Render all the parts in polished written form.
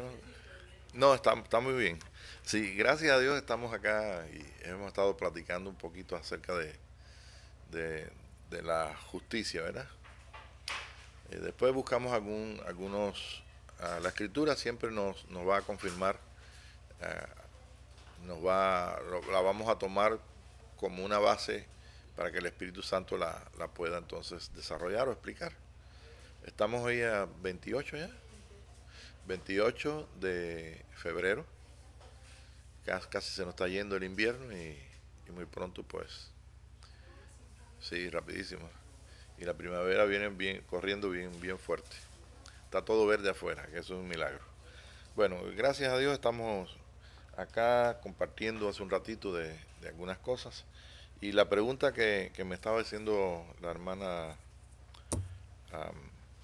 Bueno, no, está muy bien. Sí, gracias a Dios estamos acá y hemos estado platicando un poquito acerca de, de la justicia, ¿verdad? Después buscamos algunos, la escritura siempre nos va a confirmar, ah, la vamos a tomar como una base para que el Espíritu Santo la pueda entonces desarrollar o explicar. Estamos hoy a 28 ya, 28 de febrero, casi se nos está yendo el invierno y muy pronto pues, sí, rapidísimo. Y la primavera viene bien, corriendo bien fuerte. Está todo verde afuera, que eso es un milagro. Bueno, gracias a Dios estamos acá compartiendo hace un ratito de algunas cosas. Y la pregunta que me estaba haciendo la hermana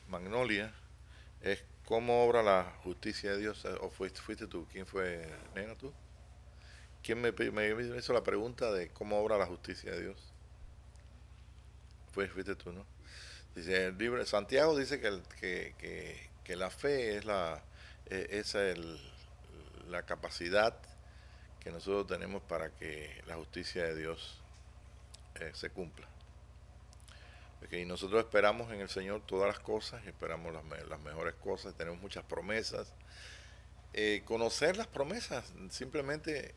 Magnolia es cómo obra la justicia de Dios. ¿O fuiste tú? ¿Quién fue, nena, tú? ¿Quién me hizo la pregunta de cómo obra la justicia de Dios? Pues fuiste tú, ¿no? Dice el libro, Santiago dice que la fe es la capacidad que nosotros tenemos para que la justicia de Dios se cumpla. Okay, y nosotros esperamos en el Señor todas las cosas, esperamos las mejores cosas, tenemos muchas promesas. Conocer las promesas simplemente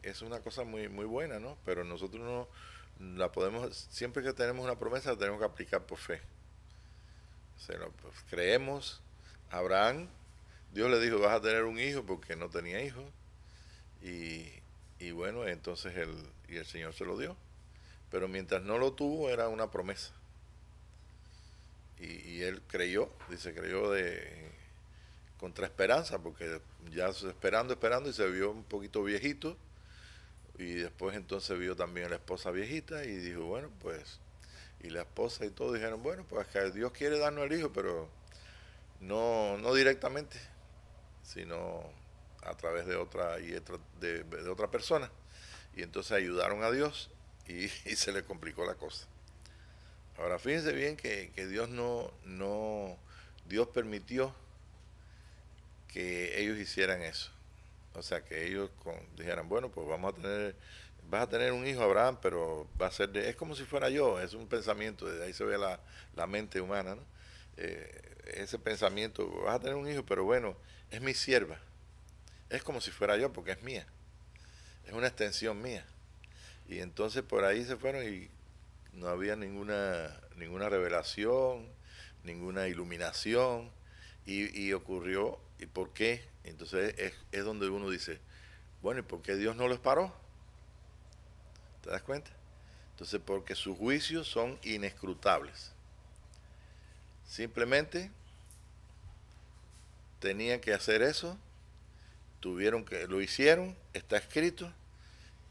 es una cosa muy buena, ¿no? Pero nosotros no la podemos, siempre que tenemos una promesa la tenemos que aplicar por fe. Pues, creemos, Abraham, Dios le dijo, vas a tener un hijo porque no tenía hijo. Y, y bueno, entonces el Señor se lo dio. Pero mientras no lo tuvo, era una promesa. Y él creyó, dice, creyó contra esperanza, porque ya esperando y se vio un poquito viejito. Y después entonces vio también a la esposa viejita y dijo, bueno, pues, y la esposa y todo dijeron, bueno, pues que Dios quiere darnos el hijo, pero no directamente, sino a través de otra persona. Y entonces ayudaron a Dios y se le complicó la cosa. Ahora fíjense bien que Dios Dios permitió que ellos hicieran eso. O sea, que ellos dijeran, bueno, pues vas a tener un hijo, Abraham, pero va a ser es como si fuera yo, es un pensamiento, de ahí se ve la mente humana, ¿no? Ese pensamiento, vas a tener un hijo, pero bueno, es mi sierva, es como si fuera yo, porque es mía, es una extensión mía. Y entonces por ahí se fueron y no había ninguna revelación, ninguna iluminación, y ocurrió, ¿y por qué? Entonces es donde uno dice, bueno, ¿y por qué Dios no los paró? ¿Te das cuenta? Entonces, porque sus juicios son inescrutables. Simplemente tenían que hacer eso, lo hicieron, está escrito,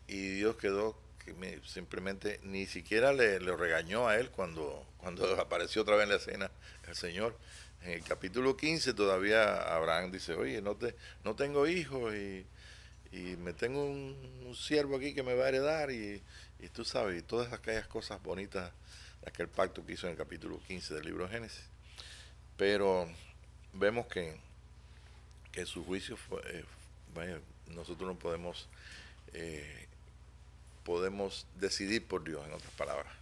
y Dios quedó simplemente ni siquiera le regañó a él cuando apareció otra vez en la escena el Señor. En el capítulo 15 todavía Abraham dice, oye, no tengo hijos y me tengo un siervo aquí que me va a heredar y tú sabes, y todas aquellas cosas bonitas de aquel pacto que hizo en el capítulo 15 del libro de Génesis. Pero vemos que su juicio vaya, nosotros no eh, podemos decidir por Dios, en otras palabras.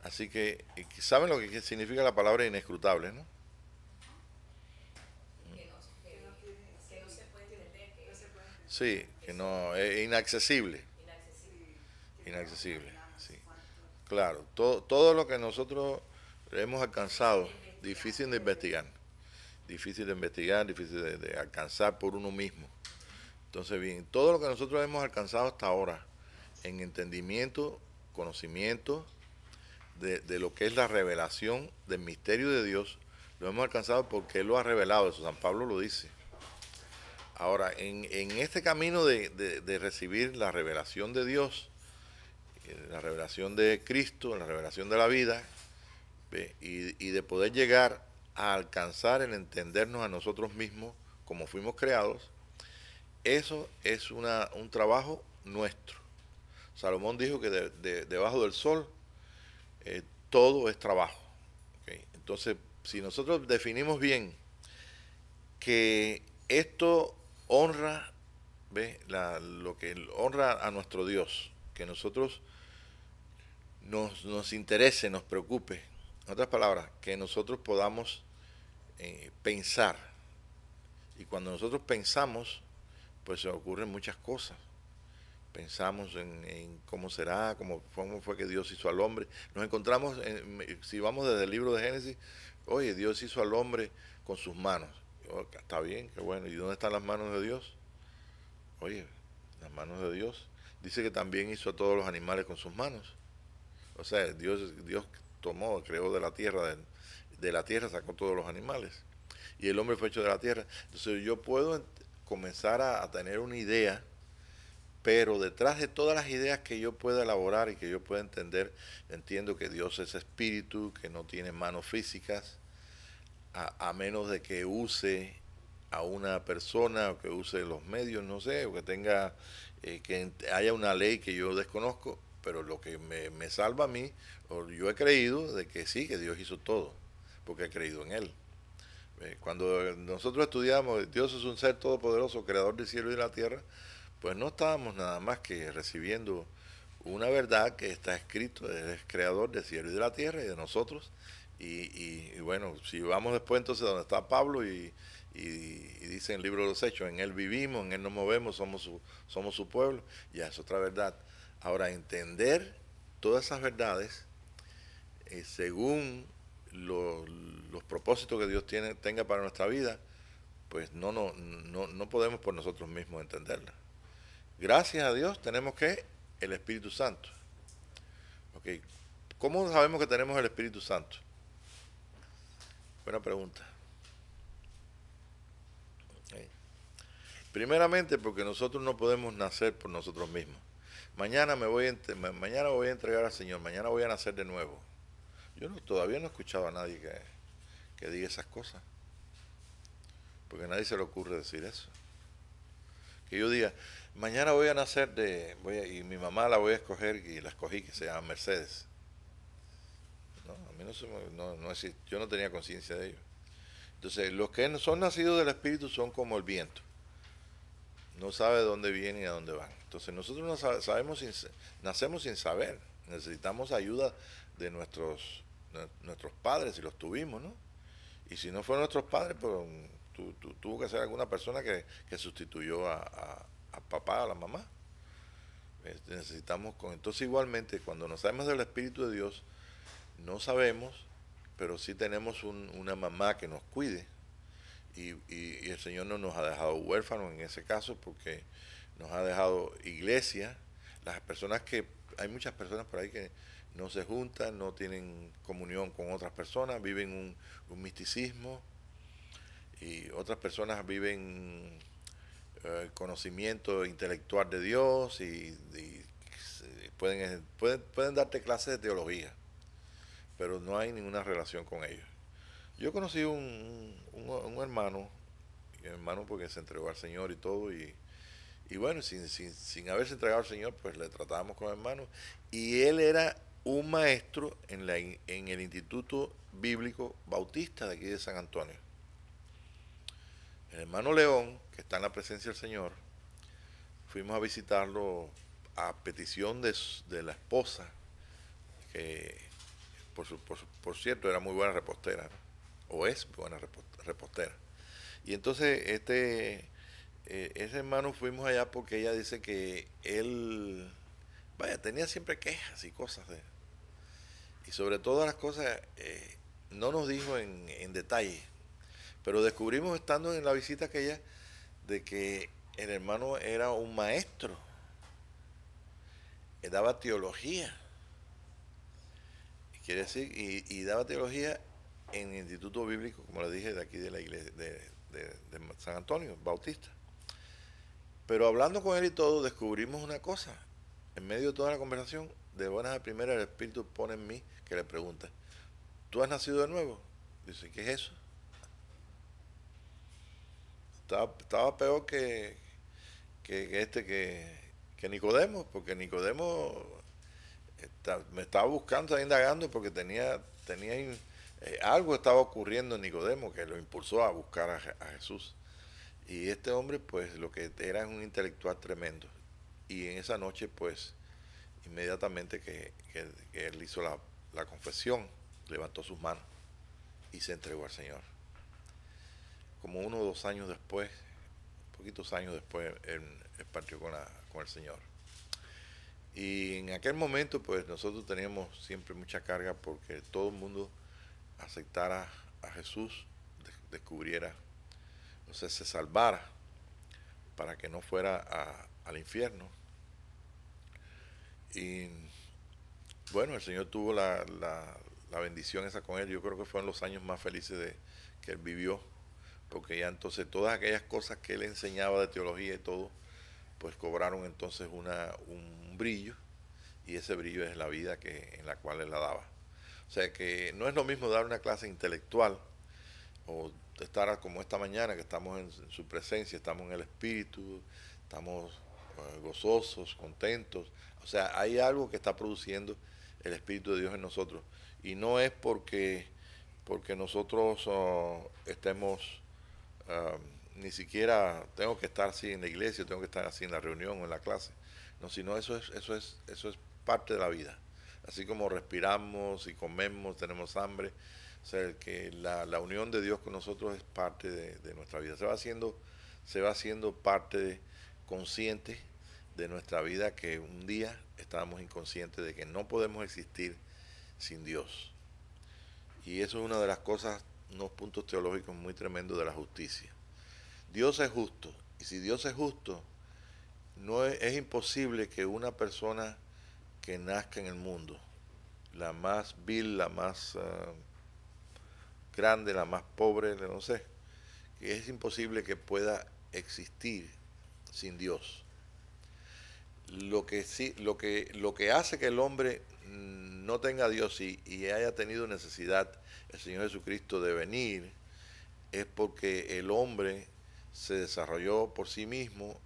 Así que, ¿saben lo que significa la palabra inescrutable, no? Sí, que no, es inaccesible, inaccesible, sí. Claro, todo lo que nosotros hemos alcanzado, difícil de investigar, difícil de alcanzar por uno mismo. Entonces, bien, todo lo que nosotros hemos alcanzado hasta ahora, en entendimiento, conocimiento de lo que es la revelación del misterio de Dios, lo hemos alcanzado porque Él lo ha revelado, eso San Pablo lo dice. Ahora, en este camino de recibir la revelación de Dios, la revelación de Cristo, la revelación de la vida, y de poder llegar a alcanzar el entendernos a nosotros mismos como fuimos creados, eso es un trabajo nuestro. Salomón dijo que debajo del sol todo es trabajo. ¿Okay? Entonces, si nosotros definimos bien que esto honra, ¿ve? Lo que honra a nuestro Dios, que nosotros nos interese, nos preocupe. En otras palabras, que nosotros podamos pensar. Y cuando nosotros pensamos, pues se ocurren muchas cosas. Pensamos en cómo será, cómo fue que Dios hizo al hombre. Nos encontramos, si vamos desde el libro de Génesis, oye, Dios hizo al hombre con sus manos. Oh, está bien, qué bueno. ¿Y dónde están las manos de Dios? Oye, las manos de Dios. Dice que también hizo a todos los animales con sus manos. O sea, Dios tomó, creó de la tierra sacó todos los animales. Y el hombre fue hecho de la tierra. Entonces yo puedo comenzar a tener una idea, pero detrás de todas las ideas que yo pueda elaborar y que yo pueda entender, entiendo que Dios es espíritu, que no tiene manos físicas, a menos de que use a una persona o que use los medios, no sé, o que tenga, que haya una ley que yo desconozco, pero lo que me salva a mí, o yo he creído de que sí, que Dios hizo todo, porque he creído en Él. Cuando nosotros estudiamos, Dios es un ser todopoderoso, creador del cielo y de la tierra, pues no estábamos nada más que recibiendo una verdad que está escrito, Él es creador del cielo y de la tierra y de nosotros. Y bueno, si vamos después entonces donde está Pablo y dice en el libro de los Hechos, en Él vivimos, en Él nos movemos, somos su pueblo, ya es otra verdad. Ahora, entender todas esas verdades según los propósitos que Dios tenga para nuestra vida, pues no podemos por nosotros mismos entenderla. Gracias a Dios tenemos que el Espíritu Santo. Okay. ¿Cómo sabemos que tenemos el Espíritu Santo? Buena pregunta. Okay. Primeramente porque nosotros no podemos nacer por nosotros mismos. Mañana voy a entregar al Señor, mañana voy a nacer de nuevo. Yo todavía no he escuchado a nadie que diga esas cosas. Porque a nadie se le ocurre decir eso. Que yo diga, mañana voy a nacer y mi mamá la voy a escoger y la escogí, que se llama Mercedes. No, a mí no existe, yo no tenía conciencia de ello. Entonces, los que son nacidos del Espíritu son como el viento. No sabe de dónde vienen y a dónde van. Entonces, nosotros no nacemos sin saber. Necesitamos ayuda de nuestros padres, si los tuvimos, ¿no? Y si no fueron nuestros padres, pues tuvo que ser alguna persona que sustituyó a papá, a la mamá. Entonces igualmente, cuando no sabemos del Espíritu de Dios, no sabemos, pero sí tenemos una mamá que nos cuide. Y el Señor no nos ha dejado huérfanos en ese caso, porque nos ha dejado iglesia. Hay muchas personas por ahí que no se juntan, no tienen comunión con otras personas, viven un misticismo, y otras personas viven conocimiento intelectual de Dios y pueden darte clases de teología, pero no hay ninguna relación con ellos. Yo conocí un hermano, porque se entregó al Señor y todo, y bueno, sin haberse entregado al Señor, pues le tratábamos como hermano, y él era un maestro en el Instituto Bíblico Bautista de aquí de San Antonio. El hermano León, que está en la presencia del Señor, fuimos a visitarlo a petición de la esposa, que por cierto era muy buena repostera, ¿no? O es buena repostera. Y entonces ese hermano fuimos allá porque ella dice que él, tenía siempre quejas y cosas y sobre todas las cosas no nos dijo en detalle, pero descubrimos estando en la visita aquella de que el hermano era un maestro, daba teología, quiere decir, y daba teología en el Instituto Bíblico, como le dije, de aquí de la iglesia de San Antonio, Bautista. Pero hablando con él y todo, descubrimos una cosa. En medio de toda la conversación, de buenas a primeras, el Espíritu pone en mí que le pregunta, ¿tú has nacido de nuevo? Dice, ¿qué es eso? Estaba peor que Nicodemo, porque Nicodemo me estaba buscando, estaba indagando, porque tenía algo estaba ocurriendo en Nicodemo que lo impulsó a buscar a Jesús. Y este hombre, pues, lo que era un intelectual tremendo. Y en esa noche, pues, inmediatamente que él hizo la confesión, levantó sus manos y se entregó al Señor. Como 1 o 2 años después, poquitos años después, él partió con el Señor. Y en aquel momento, pues nosotros teníamos siempre mucha carga porque todo el mundo aceptara a Jesús, descubriera, o sea, se salvara para que no fuera al infierno. Y bueno, el Señor tuvo la bendición esa con él. Yo creo que fueron los años más felices que él vivió, porque ya entonces todas aquellas cosas que él enseñaba de teología y todo, pues cobraron entonces un brillo, y ese brillo es la vida en la cual él la daba. O sea que no es lo mismo dar una clase intelectual o estar como esta mañana, que estamos en su presencia, estamos en el Espíritu, estamos gozosos, contentos. O sea, hay algo que está produciendo el Espíritu de Dios en nosotros. Y no es porque nosotros estemos, ni siquiera tengo que estar así en la iglesia, tengo que estar así en la reunión o en la clase. No, sino eso es parte de la vida. Así como respiramos y comemos, tenemos hambre. O sea, que la unión de Dios con nosotros es parte de nuestra vida. Se va haciendo parte consciente de nuestra vida, que un día estábamos inconscientes de que no podemos existir sin Dios. Y eso es una de las cosas, unos puntos teológicos muy tremendos de la justicia. Dios es justo. Y si Dios es justo, no es imposible que una persona que nazca en el mundo, la más vil, la más grande, la más pobre, no sé, que es imposible que pueda existir sin Dios. Lo que hace que el hombre no tenga a Dios y haya tenido necesidad el Señor Jesucristo de venir, es porque el hombre se desarrolló por sí mismo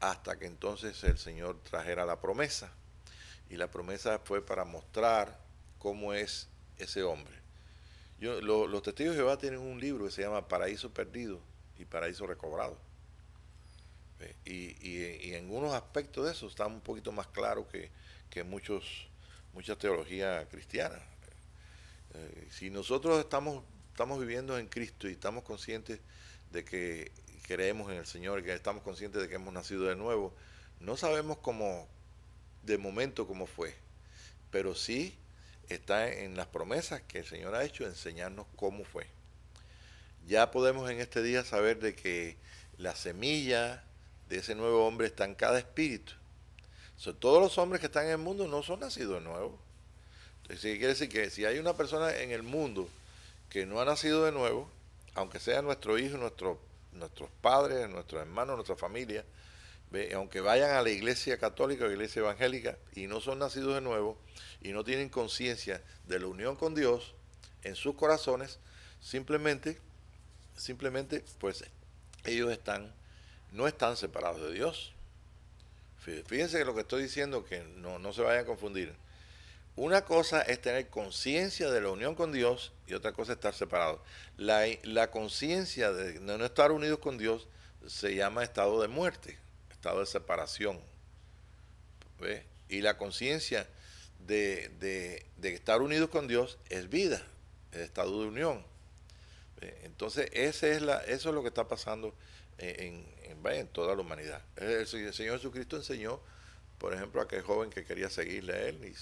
hasta que entonces el Señor trajera la promesa. Y la promesa fue para mostrar cómo es ese hombre. Los testigos de Jehová tienen un libro que se llama Paraíso Perdido y Paraíso Recobrado. Y en unos aspectos de eso está un poquito más claro que mucha teología cristiana. Si nosotros estamos viviendo en Cristo y estamos conscientes de que creemos en el Señor y que estamos conscientes de que hemos nacido de nuevo, no sabemos de momento cómo fue, pero sí está en las promesas que el Señor ha hecho enseñarnos cómo fue. Ya podemos en este día saber de que la semilla de ese nuevo hombre está en cada espíritu. Todos los hombres que están en el mundo no son nacidos de nuevo. Entonces, quiere decir que si hay una persona en el mundo que no ha nacido de nuevo, aunque sea nuestro hijo, nuestros padres, nuestros hermanos, nuestra familia, aunque vayan a la iglesia católica o la iglesia evangélica y no son nacidos de nuevo y no tienen conciencia de la unión con Dios en sus corazones, simplemente pues ellos no están separados de Dios. Fíjense que lo que estoy diciendo, que no se vayan a confundir. Una cosa es tener conciencia de la unión con Dios y otra cosa es estar separados. La conciencia de no estar unidos con Dios se llama estado de muerte, estado de separación. ¿Ve? Y la conciencia de estar unidos con Dios es vida, es estado de unión. Entonces, eso es lo que está pasando en toda la humanidad. El Señor Jesucristo enseñó, por ejemplo, a aquel joven que quería seguirle a él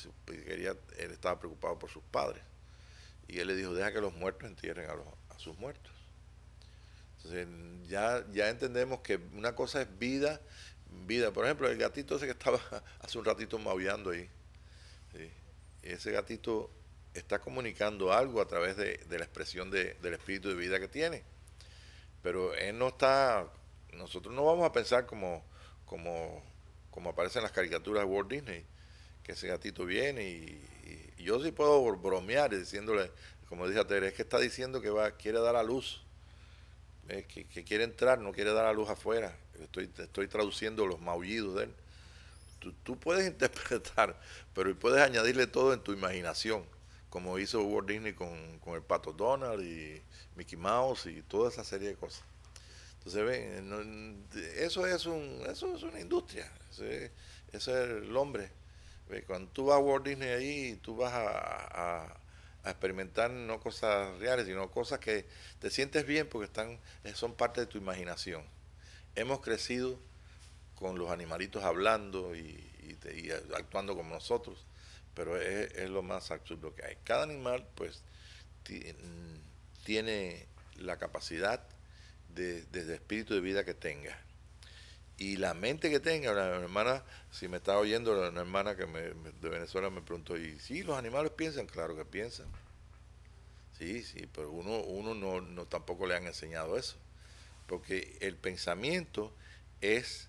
él estaba preocupado por sus padres. Y él le dijo, deja que los muertos entierren a sus muertos. Entonces, ya entendemos que una cosa es vida. Por ejemplo, el gatito ese que estaba hace un ratito maullando ahí. ¿Sí? Ese gatito está comunicando algo a través de la expresión del espíritu de vida que tiene. Pero él no está, nosotros no vamos a pensar como aparece en las caricaturas de Walt Disney, que ese gatito viene y yo sí puedo bromear diciéndole, como dije a Tere, es que está diciendo que quiere dar a luz, que quiere entrar, no quiere dar a luz afuera. Estoy traduciendo los maullidos de él. Tú puedes interpretar, pero puedes añadirle todo en tu imaginación, como hizo Walt Disney con el Pato Donald y Mickey Mouse y toda esa serie de cosas. Entonces, ven, eso es una industria. Eso es el hombre. ¿Ve? Cuando tú vas a Walt Disney ahí, tú vas a experimentar no cosas reales, sino cosas que te sientes bien porque son parte de tu imaginación. Hemos crecido con los animalitos hablando y actuando como nosotros, pero es lo más absurdo que hay. Cada animal, pues, tiene la capacidad desde espíritu de vida que tenga. Y la mente que tenga, la hermana, si me está oyendo, una hermana de Venezuela me preguntó, ¿y sí, los animales piensan? Claro que piensan. Sí, sí, pero uno no tampoco le han enseñado eso. Porque el pensamiento es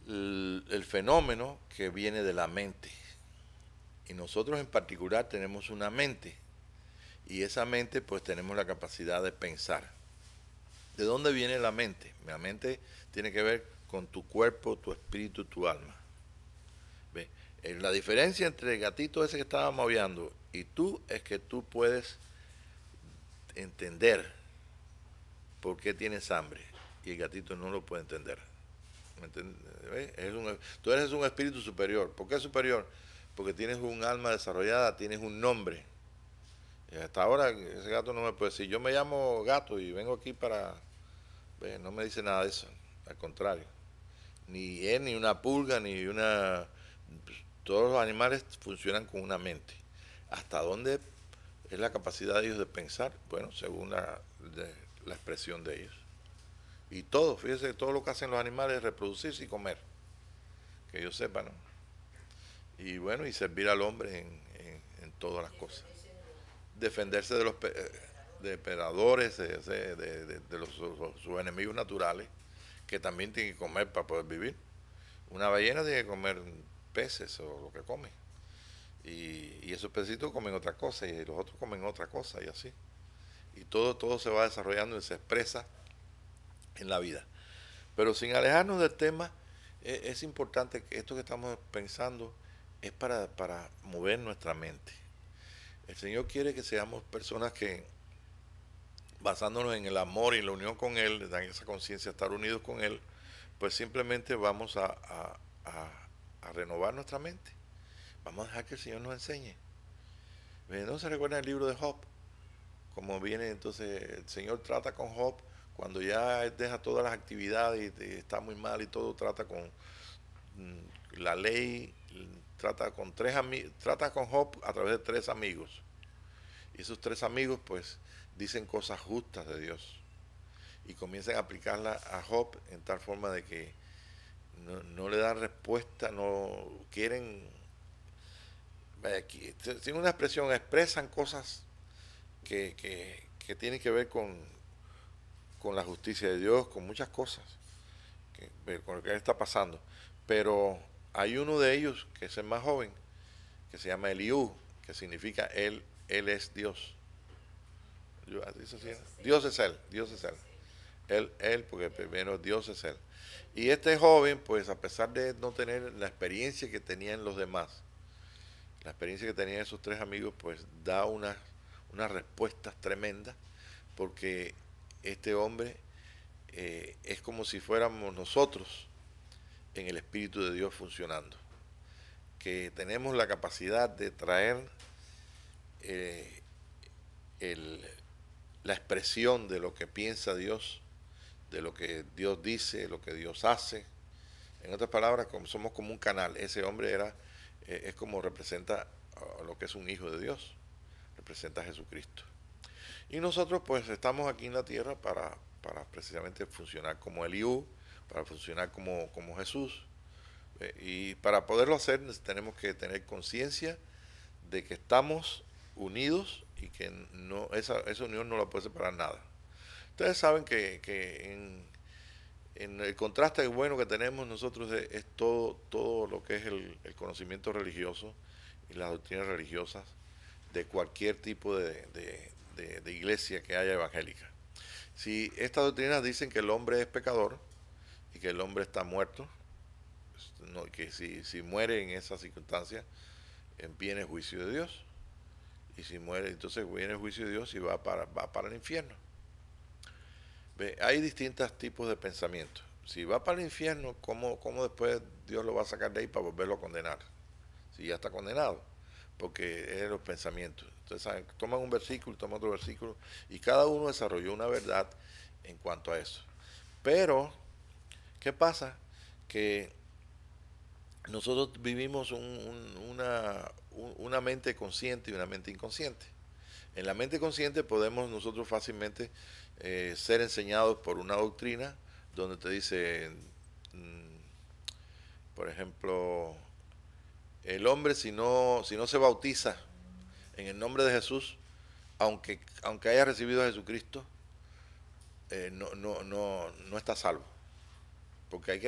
el fenómeno que viene de la mente. Y nosotros en particular tenemos una mente. Y esa mente pues tenemos la capacidad de pensar. ¿De dónde viene la mente? La mente tiene que ver con tu cuerpo, tu espíritu, tu alma. ¿Ve? La diferencia entre el gatito ese que estábamos hablando y tú es que tú puedes entender por qué tienes hambre y el gatito no lo puede entender. ¿Me entiendes? Tú eres un espíritu superior. ¿Por qué superior? Porque tienes un alma desarrollada, tienes un nombre. Y hasta ahora ese gato no me puede decir, yo me llamo gato y vengo aquí para... No me dice nada de eso, al contrario. Ni él, ni una pulga, ni una... Todos los animales funcionan con una mente. ¿Hasta dónde es la capacidad de ellos de pensar? Bueno, según la expresión de ellos. Y todo, fíjese, todo lo que hacen los animales es reproducirse y comer. Que yo sepa, ¿no? Y bueno, y servir al hombre en todas las cosas. Defenderse de los depredadores, sus enemigos naturales, que también tienen que comer para poder vivir. Una ballena tiene que comer peces o lo que come. Y esos pecitos comen otra cosa y los otros comen otra cosa y así. Y todo se va desarrollando y se expresa en la vida. Pero sin alejarnos del tema, es importante que esto que estamos pensando es para mover nuestra mente. El Señor quiere que seamos personas que, basándonos en el amor y en la unión con Él, en esa conciencia, estar unidos con Él, pues simplemente vamos a renovar nuestra mente. Vamos a dejar que el Señor nos enseñe. ¿No se recuerda el libro de Job? Como viene entonces, el Señor trata con Job cuando ya deja todas las actividades y está muy mal y todo, trata con la ley, trata con Job a través de 3 amigos. Y esos 3 amigos pues dicen cosas justas de Dios y comienzan a aplicarla a Job en tal forma de que no le dan respuesta, no quieren, tiene una expresión, expresan cosas que tienen que ver con la justicia de Dios, con muchas cosas, con lo que está pasando. Pero hay uno de ellos, que es el más joven, que se llama Eliú, que significa él es Dios. Dios es él, Dios es él. Él, porque primero Dios es él. Y este joven, pues a pesar de no tener la experiencia que tenían los demás, la experiencia que tenían esos 3 amigos, pues da unas respuestas tremendas, porque este hombre es como si fuéramos nosotros en el Espíritu de Dios funcionando, que tenemos la capacidad de traer eh, la expresión de lo que piensa Dios, de lo que Dios dice, lo que Dios hace. En otras palabras, somos como un canal. Ese hombre es como representa lo que es un hijo de Dios, representa a Jesucristo. Y nosotros pues estamos aquí en la tierra para precisamente funcionar como Eliú, para funcionar como Jesús. Y para poderlo hacer tenemos que tener conciencia de que estamos unidos y que esa unión no la puede separar nada. Ustedes saben que en el contraste bueno que tenemos nosotros es todo lo que es el conocimiento religioso y las doctrinas religiosas de cualquier tipo de iglesia que haya evangélica. Si estas doctrinas dicen que el hombre es pecador y que el hombre está muerto, no, que si muere en esas circunstancias, viene el juicio de Dios. Y si muere, entonces viene el juicio de Dios y va para el infierno. Ve, hay distintos tipos de pensamientos. Si va para el infierno, ¿cómo después Dios lo va a sacar de ahí para volverlo a condenar? Si ya está condenado, porque es los pensamientos. Entonces, ¿saben? Toman un versículo, toman otro versículo, y cada uno desarrolló una verdad en cuanto a eso. Pero, ¿qué pasa? Que nosotros vivimos una mente consciente y una mente inconsciente. En la mente consciente podemos nosotros fácilmente ser enseñados por una doctrina donde te dice, mm, por ejemplo, el hombre si no se bautiza en el nombre de Jesús, aunque haya recibido a Jesucristo, no está salvo. Porque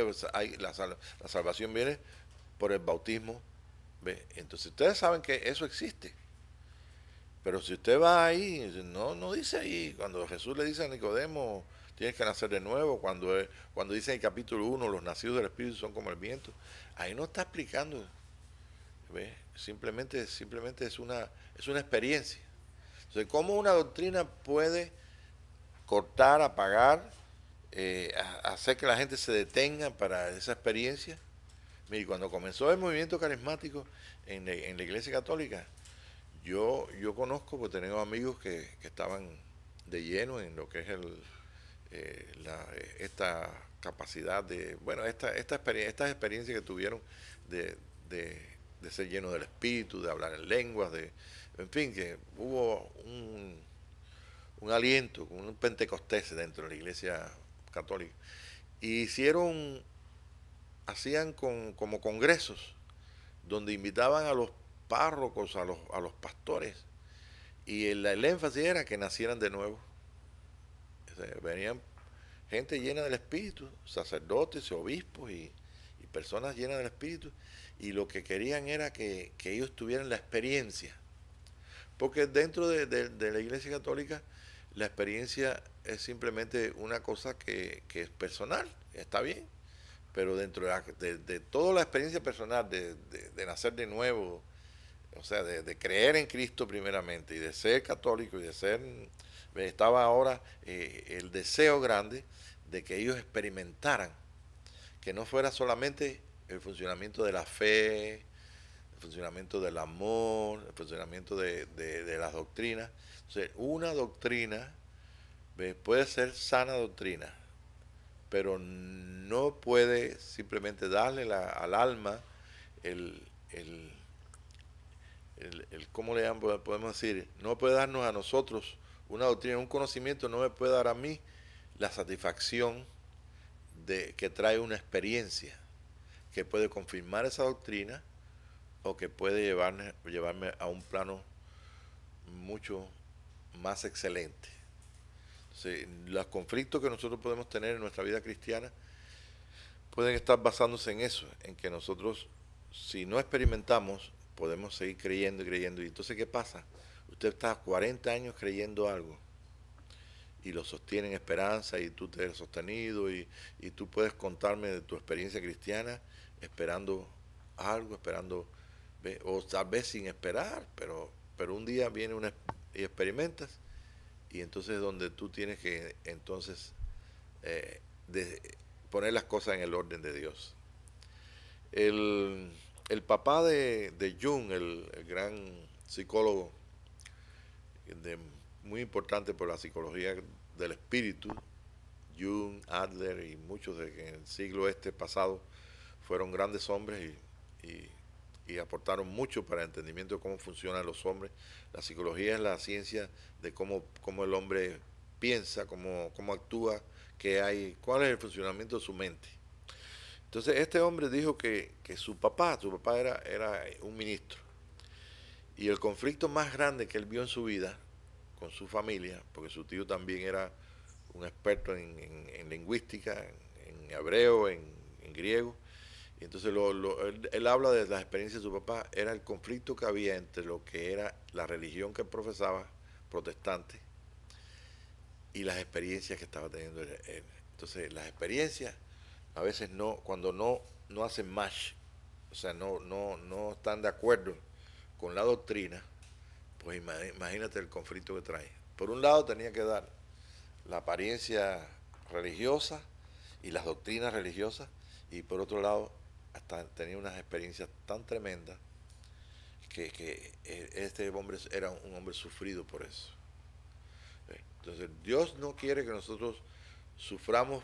la salvación viene por el bautismo. ¿Ve? Entonces ustedes saben que eso existe. Pero si usted va ahí, no dice ahí, cuando Jesús le dice a Nicodemo, tienes que nacer de nuevo, cuando dice en el capítulo 1, los nacidos del Espíritu son como el viento, ahí no está explicando, ¿ve? Simplemente es una experiencia. Entonces, ¿cómo una doctrina puede cortar, apagar, hacer que la gente se detenga para esa experiencia? Mire, cuando comenzó el movimiento carismático en la Iglesia Católica, yo conozco, porque tengo amigos que estaban de lleno en lo que es esta capacidad de, bueno, estas experiencias que tuvieron de, de, de ser llenos del Espíritu, de hablar en lenguas, en fin, que hubo un aliento, un pentecostés dentro de la Iglesia Católica. Y hacían como congresos donde invitaban a los párrocos, a los pastores, y el énfasis era que nacieran de nuevo. O sea, venían gente llena del Espíritu, sacerdotes, obispos y personas llenas del Espíritu, y lo que querían era que ellos tuvieran la experiencia. Porque dentro de la Iglesia Católica, la experiencia es simplemente una cosa que es personal, está bien, pero dentro de toda la experiencia personal de nacer de nuevo, o sea, de creer en Cristo primeramente y de ser católico y de ser, estaba ahora el deseo grande de que ellos experimentaran, que no fuera solamente el funcionamiento de la fe, el funcionamiento del amor, el funcionamiento de las doctrinas. Entonces, una doctrina puede ser sana doctrina, pero no puede simplemente darle al alma el, el, ¿cómo le podemos decir? No puede darnos a nosotros una doctrina, un conocimiento, no me puede dar a mí la satisfacción que trae una experiencia, que puede confirmar esa doctrina o que puede llevarme a un plano mucho más excelente. Entonces, los conflictos que nosotros podemos tener en nuestra vida cristiana pueden estar basándose en eso, en que nosotros, si no experimentamos, podemos seguir creyendo y creyendo. Y entonces, ¿qué pasa? Usted está 40 años creyendo algo y lo sostiene en esperanza y tú te has sostenido y tú puedes contarme de tu experiencia cristiana esperando algo, esperando, o tal vez sin esperar, pero un día viene y experimentas y entonces es donde tú tienes que entonces de poner las cosas en el orden de Dios. El, el papá de Jung, el gran psicólogo de, muy importante por la psicología del espíritu, Jung, Adler y muchos en el siglo pasado fueron grandes hombres y aportaron mucho para el entendimiento de cómo funcionan los hombres. La psicología es la ciencia de cómo el hombre piensa, cómo actúa, cuál es el funcionamiento de su mente. Entonces este hombre dijo que su papá era un ministro, y el conflicto más grande que él vio en su vida con su familia, porque su tío también era un experto en lingüística, en hebreo, en griego, y entonces él habla de las experiencias de su papá, era el conflicto que había entre lo que era la religión que él profesaba, protestante, y las experiencias que estaba teniendo él. Entonces las experiencias a veces cuando no hacen match, o sea, no están de acuerdo con la doctrina, pues imagínate el conflicto que trae. Por un lado tenía que dar la apariencia religiosas y las doctrinas religiosas, y por otro lado, hasta tenía unas experiencias tan tremendas que este hombre era un hombre sufrido por eso. Entonces, Dios no quiere que nosotros suframos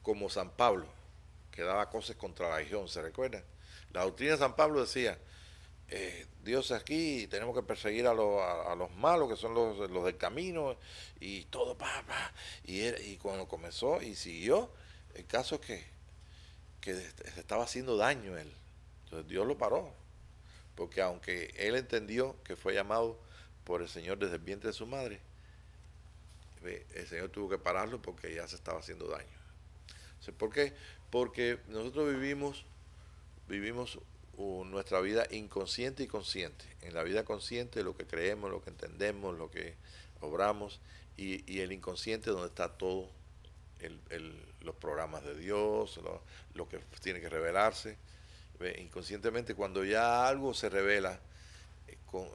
como San Pablo, que daba cosas contra la religión, ¿se recuerdan? La doctrina de San Pablo decía, Dios aquí y tenemos que perseguir a los malos, que son los del camino, y todo, y cuando comenzó y siguió, el caso es que se estaba haciendo daño a él. Entonces Dios lo paró, porque aunque él entendió que fue llamado por el Señor desde el vientre de su madre, el Señor tuvo que pararlo porque ya se estaba haciendo daño. ¿Por qué? Porque nosotros vivimos nuestra vida inconsciente y consciente. En la vida consciente lo que creemos, lo que entendemos, lo que obramos, y el inconsciente donde está todo, los programas de Dios, lo que tiene que revelarse. Inconscientemente cuando ya algo se revela,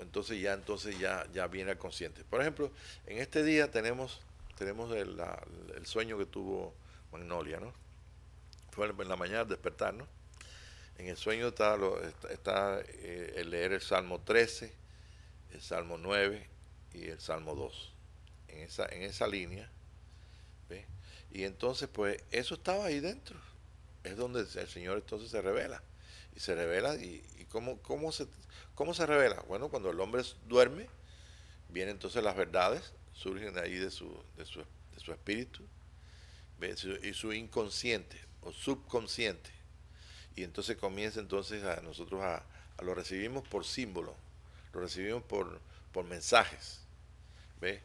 entonces ya viene al consciente. Por ejemplo, en este día tenemos el sueño que tuvo Magnolia, ¿no? Fue en la mañana al despertar, ¿no? En el sueño está el leer el Salmo 13, el Salmo 9 y el Salmo 2. En esa línea, ¿ve? Y entonces, pues, eso estaba ahí dentro. Es donde el Señor entonces se revela. Y se revela, y ¿cómo se revela? Bueno, cuando el hombre duerme, vienen entonces las verdades, surgen ahí de su espíritu, ¿ve? Y su inconsciente o subconsciente. Y entonces comienza entonces a nosotros a lo recibimos por símbolo, lo recibimos por mensajes, ¿ves?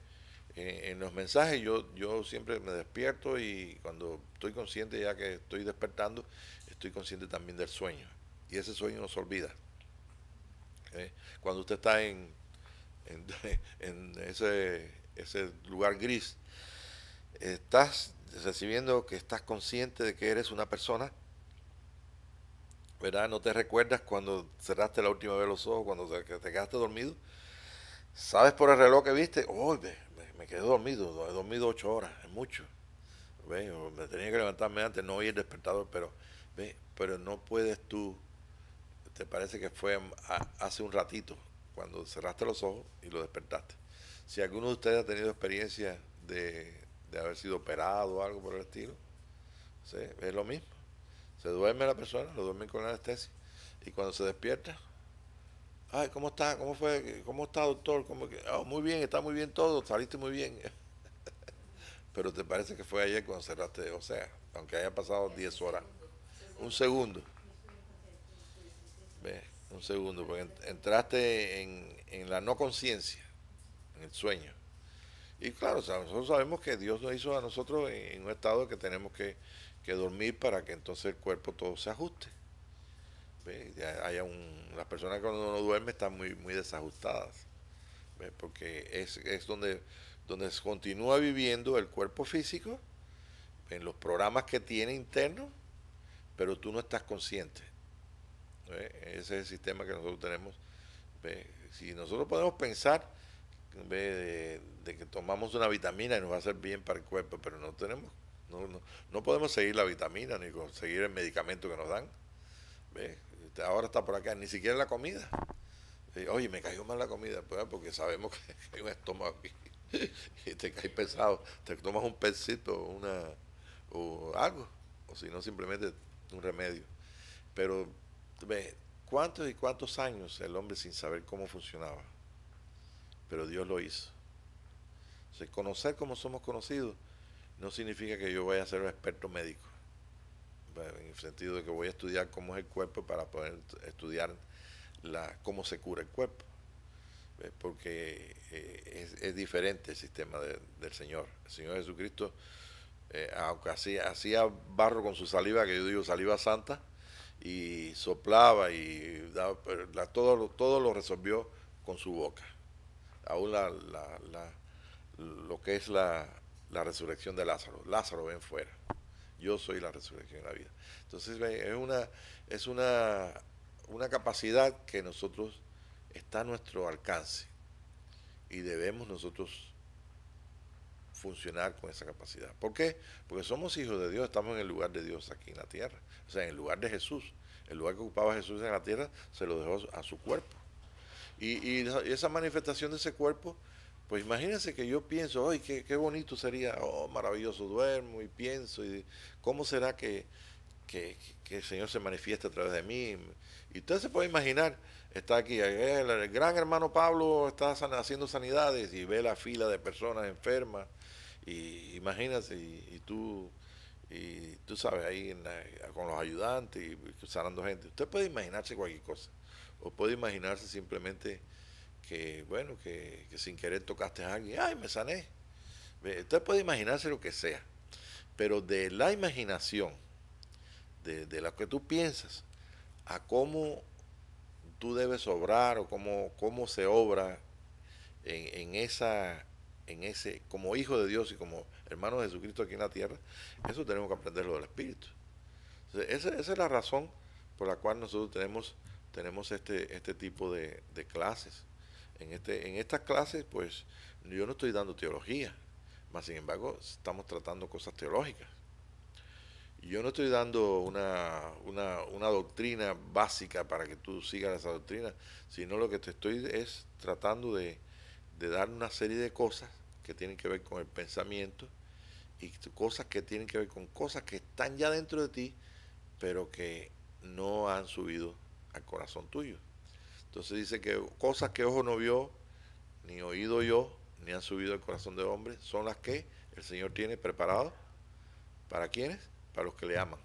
En los mensajes yo siempre me despierto, y cuando estoy consciente ya que estoy despertando, estoy consciente también del sueño. Y ese sueño no se olvida. Cuando usted está en, en ese lugar gris, estás recibiendo que estás consciente de que eres una persona, ¿verdad? No te recuerdas cuando cerraste la última vez los ojos, cuando te quedaste dormido. ¿Sabes por el reloj que viste? Oh, me quedé dormido, he dormido 8 horas, es mucho. ¿Ve? O me tenía que levantarme antes, no oí el despertador, pero no puedes tú, te parece que fue hace un ratito, cuando cerraste los ojos y lo despertaste. Si alguno de ustedes ha tenido experiencia de haber sido operado o algo por el estilo, ¿sí? Es lo mismo. Se duerme la persona, lo duermen con anestesia, y cuando se despierta, ay, ¿cómo está? ¿Cómo fue? ¿Cómo está, doctor? Oh, muy bien, está muy bien todo, saliste muy bien. Pero te parece que fue ayer cuando cerraste, o sea, aunque haya pasado 10 horas. Un segundo, ¿ves? Un segundo, porque entraste en la no conciencia, en el sueño. Y claro, o sea, nosotros sabemos que Dios nos hizo a nosotros en un estado que tenemos que dormir para que entonces el cuerpo todo se ajuste. Las personas cuando no duermen están muy, muy desajustadas, ¿ve? Porque es donde se continúa viviendo el cuerpo físico en los programas que tiene internos, pero tú no estás consciente, ¿ve? Ese es el sistema que nosotros tenemos, ¿ve? Si nosotros podemos pensar, ¿ve? De que tomamos una vitamina y nos va a hacer bien para el cuerpo, pero no podemos seguir la vitamina ni conseguir el medicamento que nos dan, ¿ve? Ahora está por acá, ni siquiera la comida. Oye, me cayó mal la comida, pues, porque sabemos que hay un estómago aquí y te cae pesado. Te tomas un pesito o algo, o si no, simplemente un remedio. Pero, ve, ¿cuántos y cuántos años el hombre sin saber cómo funcionaba? Pero Dios lo hizo. O sea, conocer cómo somos conocidos no significa que yo vaya a ser un experto médico, en el sentido de que voy a estudiar cómo es el cuerpo para poder estudiar cómo se cura el cuerpo, porque es diferente el sistema del Señor. El Señor Jesucristo, aunque hacía barro con su saliva, que yo digo saliva santa, y soplaba y daba, todo lo resolvió con su boca. Aún lo que es la resurrección de Lázaro. Lázaro, ven fuera. Yo soy la resurrección y la vida. Entonces es una capacidad que nosotros está a nuestro alcance, y debemos nosotros funcionar con esa capacidad. ¿Por qué? Porque somos hijos de Dios, estamos en el lugar de Dios aquí en la tierra, o sea, en el lugar de Jesús. El lugar que ocupaba Jesús en la tierra se lo dejó a su cuerpo. Y esa manifestación de ese cuerpo, pues imagínense que yo pienso, ¡ay, qué bonito sería! Oh, maravilloso, duermo y pienso, y ¿cómo será que el Señor se manifiesta a través de mí? Y usted se puede imaginar, está aquí, el gran hermano Pablo está haciendo sanidades y ve la fila de personas enfermas, y imagínate, y tú sabes, ahí con los ayudantes y sanando gente. Usted puede imaginarse cualquier cosa, o puede imaginarse simplemente que, bueno, que sin querer tocaste a alguien, ¡ay, me sané! Usted puede imaginarse lo que sea, pero de la imaginación, de lo que tú piensas, a cómo tú debes obrar o cómo se obra en ese, como hijo de Dios y como hermano de Jesucristo aquí en la tierra, eso tenemos que aprenderlo del Espíritu. Entonces, esa es la razón por la cual nosotros tenemos este tipo de clases. En estas clases, pues, yo no estoy dando teología, más sin embargo, estamos tratando cosas teológicas. Yo no estoy dando una doctrina básica para que tú sigas esa doctrina, sino lo que te estoy es tratando de dar una serie de cosas que tienen que ver con el pensamiento y cosas que tienen que ver con cosas que están ya dentro de ti, pero que no han subido al corazón tuyo. Entonces dice que cosas que ojo no vio, ni oído yo, ni han subido al corazón de hombre, son las que el Señor tiene preparado. ¿Para quiénes? Para los que le aman.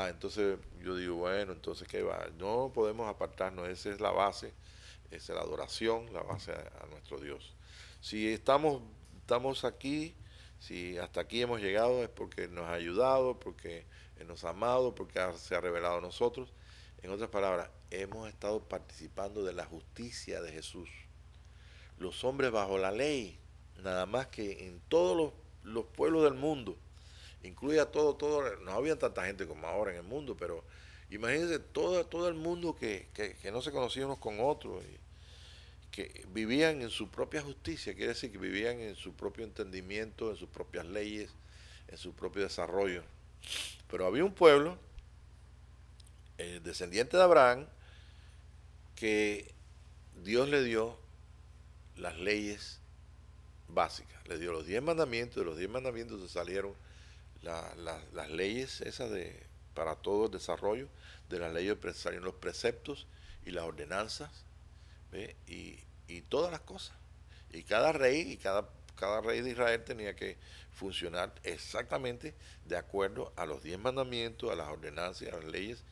Entonces yo digo, bueno, entonces ¿qué va? No podemos apartarnos, esa es la base, esa es la adoración, la base a nuestro Dios. Si estamos aquí, si hasta aquí hemos llegado es porque nos ha ayudado, porque nos ha amado, porque se ha revelado a nosotros. En otras palabras, hemos estado participando de la justicia de Jesús. Los hombres bajo la ley, nada más que en todos los pueblos del mundo, incluye a todo, no había tanta gente como ahora en el mundo, pero imagínense todo el mundo que no se conocía unos con otros, y que vivían en su propia justicia, quiere decir que vivían en su propio entendimiento, en sus propias leyes, en su propio desarrollo. Pero había un pueblo, descendiente de Abraham, que Dios le dio las leyes básicas, le dio los 10 mandamientos, de los 10 mandamientos se salieron las leyes esas para todo el desarrollo, de las leyes salieron los preceptos y las ordenanzas, ¿ve? Y todas las cosas. Y cada rey cada rey de Israel tenía que funcionar exactamente de acuerdo a los 10 mandamientos, a las ordenanzas, a las leyes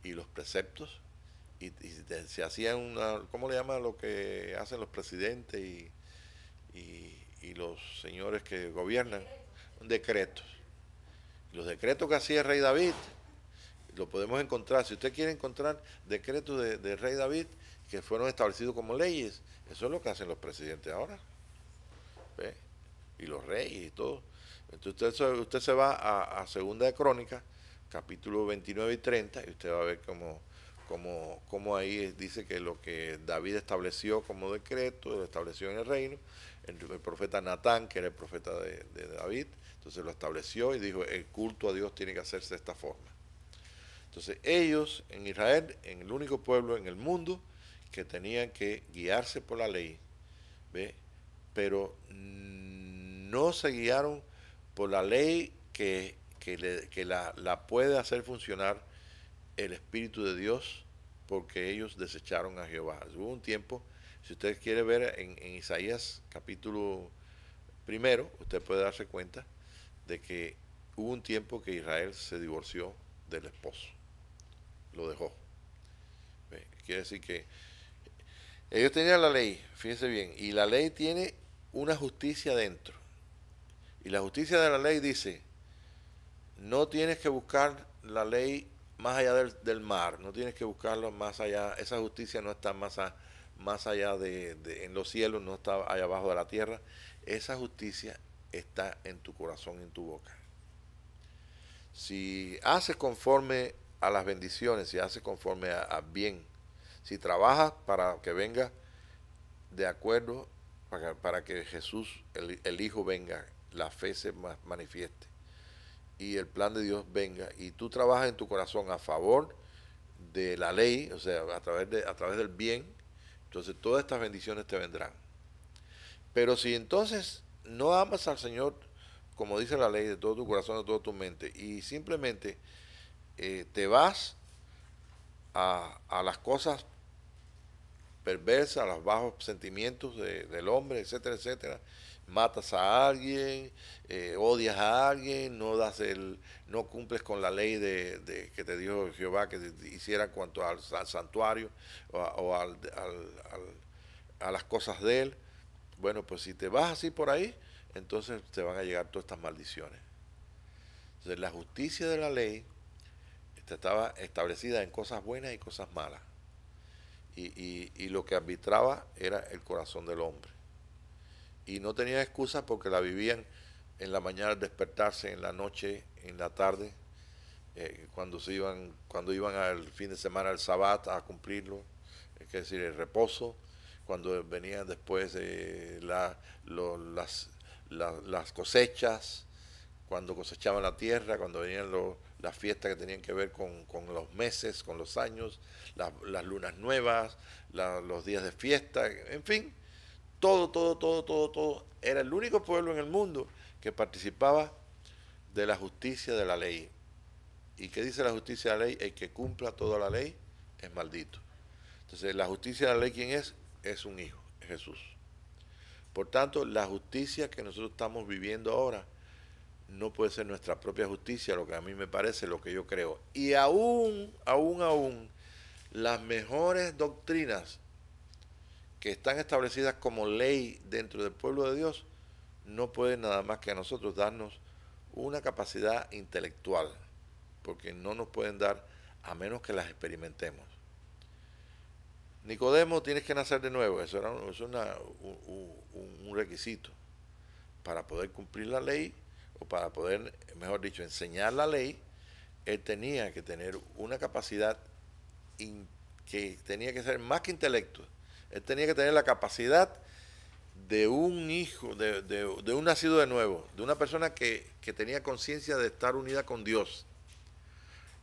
y los preceptos. Y se hacía ¿cómo le llaman lo que hacen los presidentes y los señores que gobiernan? Decretos. Los decretos que hacía el rey David, lo podemos encontrar. Si usted quiere encontrar decretos de rey David que fueron establecidos como leyes, eso es lo que hacen los presidentes ahora, ¿ve? Y los reyes y todo. Entonces usted se va a Segunda de Crónicas, capítulo 29 y 30, y usted va a ver cómo ahí dice que lo que David estableció como decreto, lo estableció en el reino. El profeta Natán, que era el profeta de David, entonces lo estableció y dijo, el culto a Dios tiene que hacerse de esta forma. Entonces ellos en Israel, en el único pueblo en el mundo que tenían que guiarse por la ley, ¿ve? Pero no se guiaron por la ley que la puede hacer funcionar el Espíritu de Dios, porque ellos desecharon a Jehová. Hubo un tiempo, si usted quiere ver en Isaías capítulo primero, usted puede darse cuenta de que hubo un tiempo que Israel se divorció del esposo, lo dejó. Quiere decir que ellos tenían la ley, fíjense bien, y la ley tiene una justicia dentro. Y la justicia de la ley dice, no tienes que buscar la ley más allá del mar, no tienes que buscarlo más allá, esa justicia no está más allá en los cielos, no está allá abajo de la tierra, esa justicia está en tu corazón, en tu boca. Si haces conforme a las bendiciones, si haces conforme a bien, si trabajas para que venga de acuerdo para que Jesús, el Hijo, venga, la fe se manifieste y el plan de Dios venga y tú trabajas en tu corazón a favor de la ley, o sea, a través del bien, entonces todas estas bendiciones te vendrán. Pero si entonces no amas al Señor, como dice la ley, de todo tu corazón, de toda tu mente, y simplemente te vas a las cosas perversa, a los bajos sentimientos del hombre, etcétera, etcétera. Matas a alguien, odias a alguien, no cumples con la ley que te dijo Jehová que hiciera cuanto al santuario a las cosas de él. Bueno, pues si te vas así por ahí, entonces te van a llegar todas estas maldiciones. Entonces la justicia de la ley estaba establecida en cosas buenas y cosas malas. Y lo que arbitraba era el corazón del hombre. Y no tenían excusa porque la vivían en la mañana al despertarse, en la noche, en la tarde, cuando iban al fin de semana al Sabbat a cumplirlo, es decir, el reposo, cuando venían después las cosechas, cuando cosechaban la tierra, cuando venían las fiestas que tenían que ver con los meses, con los años, las lunas nuevas, los días de fiesta, en fin, todo. Era el único pueblo en el mundo que participaba de la justicia de la ley. ¿Y qué dice la justicia de la ley? El que cumpla toda la ley es maldito. Entonces, la justicia de la ley, ¿quién es? Es un hijo, es Jesús. Por tanto, la justicia que nosotros estamos viviendo ahora no puede ser nuestra propia justicia, lo que a mí me parece, lo que yo creo. Y aún, las mejores doctrinas que están establecidas como ley dentro del pueblo de Dios, no pueden nada más que a nosotros darnos una capacidad intelectual, porque no nos pueden dar a menos que las experimentemos. Nicodemo, tienes que nacer de nuevo, eso era un requisito para poder cumplir la ley, o para poder, mejor dicho, enseñar la ley. Él tenía que tener una capacidad que tenía que ser más que intelecto. Él tenía que tener la capacidad de un hijo, de un nacido de nuevo, de una persona que tenía conciencia de estar unida con Dios.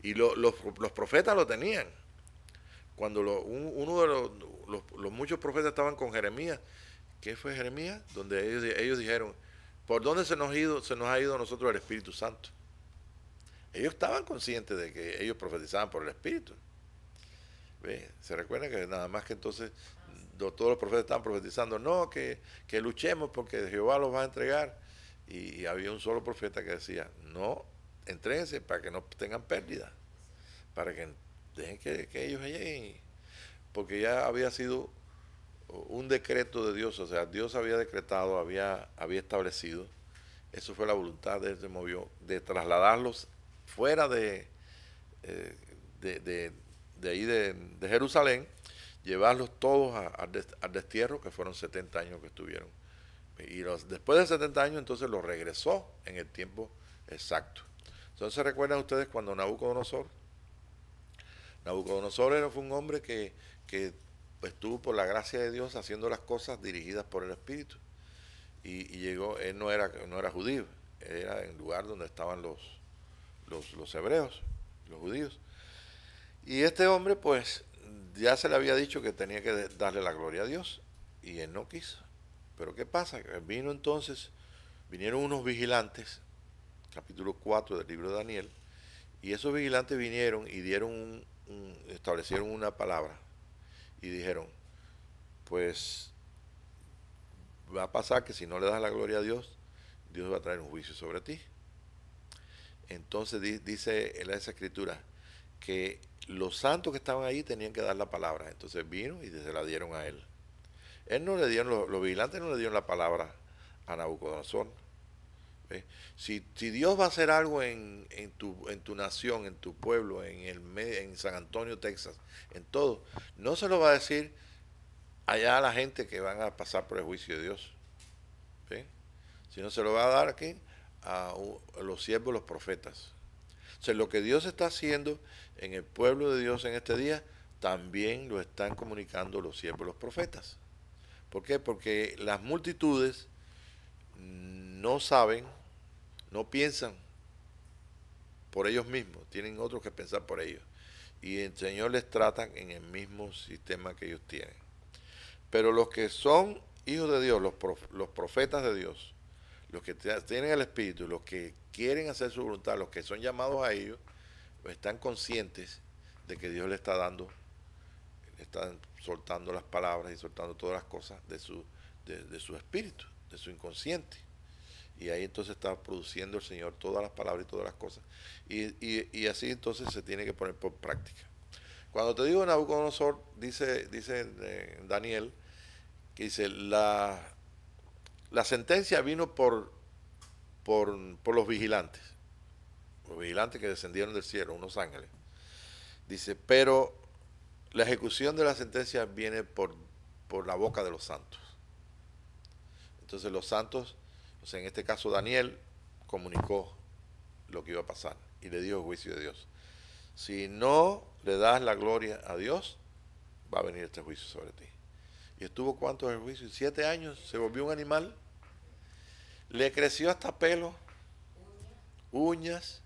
Y los profetas lo tenían. Cuando uno de los muchos profetas estaban con Jeremías, ¿qué fue Jeremías? Donde ellos dijeron, ¿por dónde se nos ha ido a nosotros el Espíritu Santo? Ellos estaban conscientes de que ellos profetizaban por el Espíritu. ¿Ve? Se recuerda que nada más que entonces todos los profetas estaban profetizando, no, que luchemos porque Jehová los va a entregar. Y había un solo profeta que decía, no, entréguense para que no tengan pérdida, para que dejen que ellos lleguen, porque ya había sido un decreto de Dios, o sea, Dios había decretado, había establecido, eso fue la voluntad de él, se movió, de trasladarlos fuera de ahí de Jerusalén, llevarlos todos al destierro, que fueron 70 años que estuvieron. Y después de 70 años entonces los regresó en el tiempo exacto. Entonces recuerdan ustedes cuando Nabucodonosor fue un hombre que estuvo por la gracia de Dios haciendo las cosas dirigidas por el Espíritu. Y llegó, él no era judío, era en el lugar donde estaban los hebreos, los judíos. Y este hombre pues ya se le había dicho que tenía que darle la gloria a Dios y él no quiso. Pero ¿qué pasa? Vinieron unos vigilantes, capítulo 4 del libro de Daniel, y esos vigilantes vinieron y establecieron una palabra y dijeron, pues va a pasar que si no le das la gloria a Dios, Dios va a traer un juicio sobre ti. Entonces dice en esa escritura que los santos que estaban ahí tenían que dar la palabra. Entonces vino y se la dieron a él. Los vigilantes no le dieron la palabra a Nabucodonosor. Si Dios va a hacer algo en tu nación, en tu pueblo, en San Antonio, Texas, en todo, no se lo va a decir allá a la gente que van a pasar por el juicio de Dios, sino se lo va a dar aquí a los siervos, los profetas. O sea, lo que Dios está haciendo en el pueblo de Dios en este día, también lo están comunicando los siervos, los profetas. ¿Por qué? Porque las multitudes no saben, no piensan por ellos mismos, tienen otros que pensar por ellos. Y el Señor les trata en el mismo sistema que ellos tienen. Pero los que son hijos de Dios, los profetas de Dios, los que tienen el Espíritu, los que quieren hacer su voluntad, los que son llamados a ellos, pues están conscientes de que Dios le está dando, le están soltando las palabras y soltando todas las cosas de su espíritu, de su inconsciente. Y ahí entonces está produciendo el Señor todas las palabras y todas las cosas. Y así entonces se tiene que poner por práctica. Cuando te digo Nabucodonosor, dice Daniel, que dice, la sentencia vino por los vigilantes que descendieron del cielo, unos ángeles. Dice, pero la ejecución de la sentencia viene por la boca de los santos. Entonces los santos, o sea, en este caso Daniel, comunicó lo que iba a pasar y le dio el juicio de Dios. Si no le das la gloria a Dios, va a venir este juicio sobre ti. ¿Y estuvo cuánto en el juicio? 7 años, se volvió un animal, le creció hasta pelo, uñas,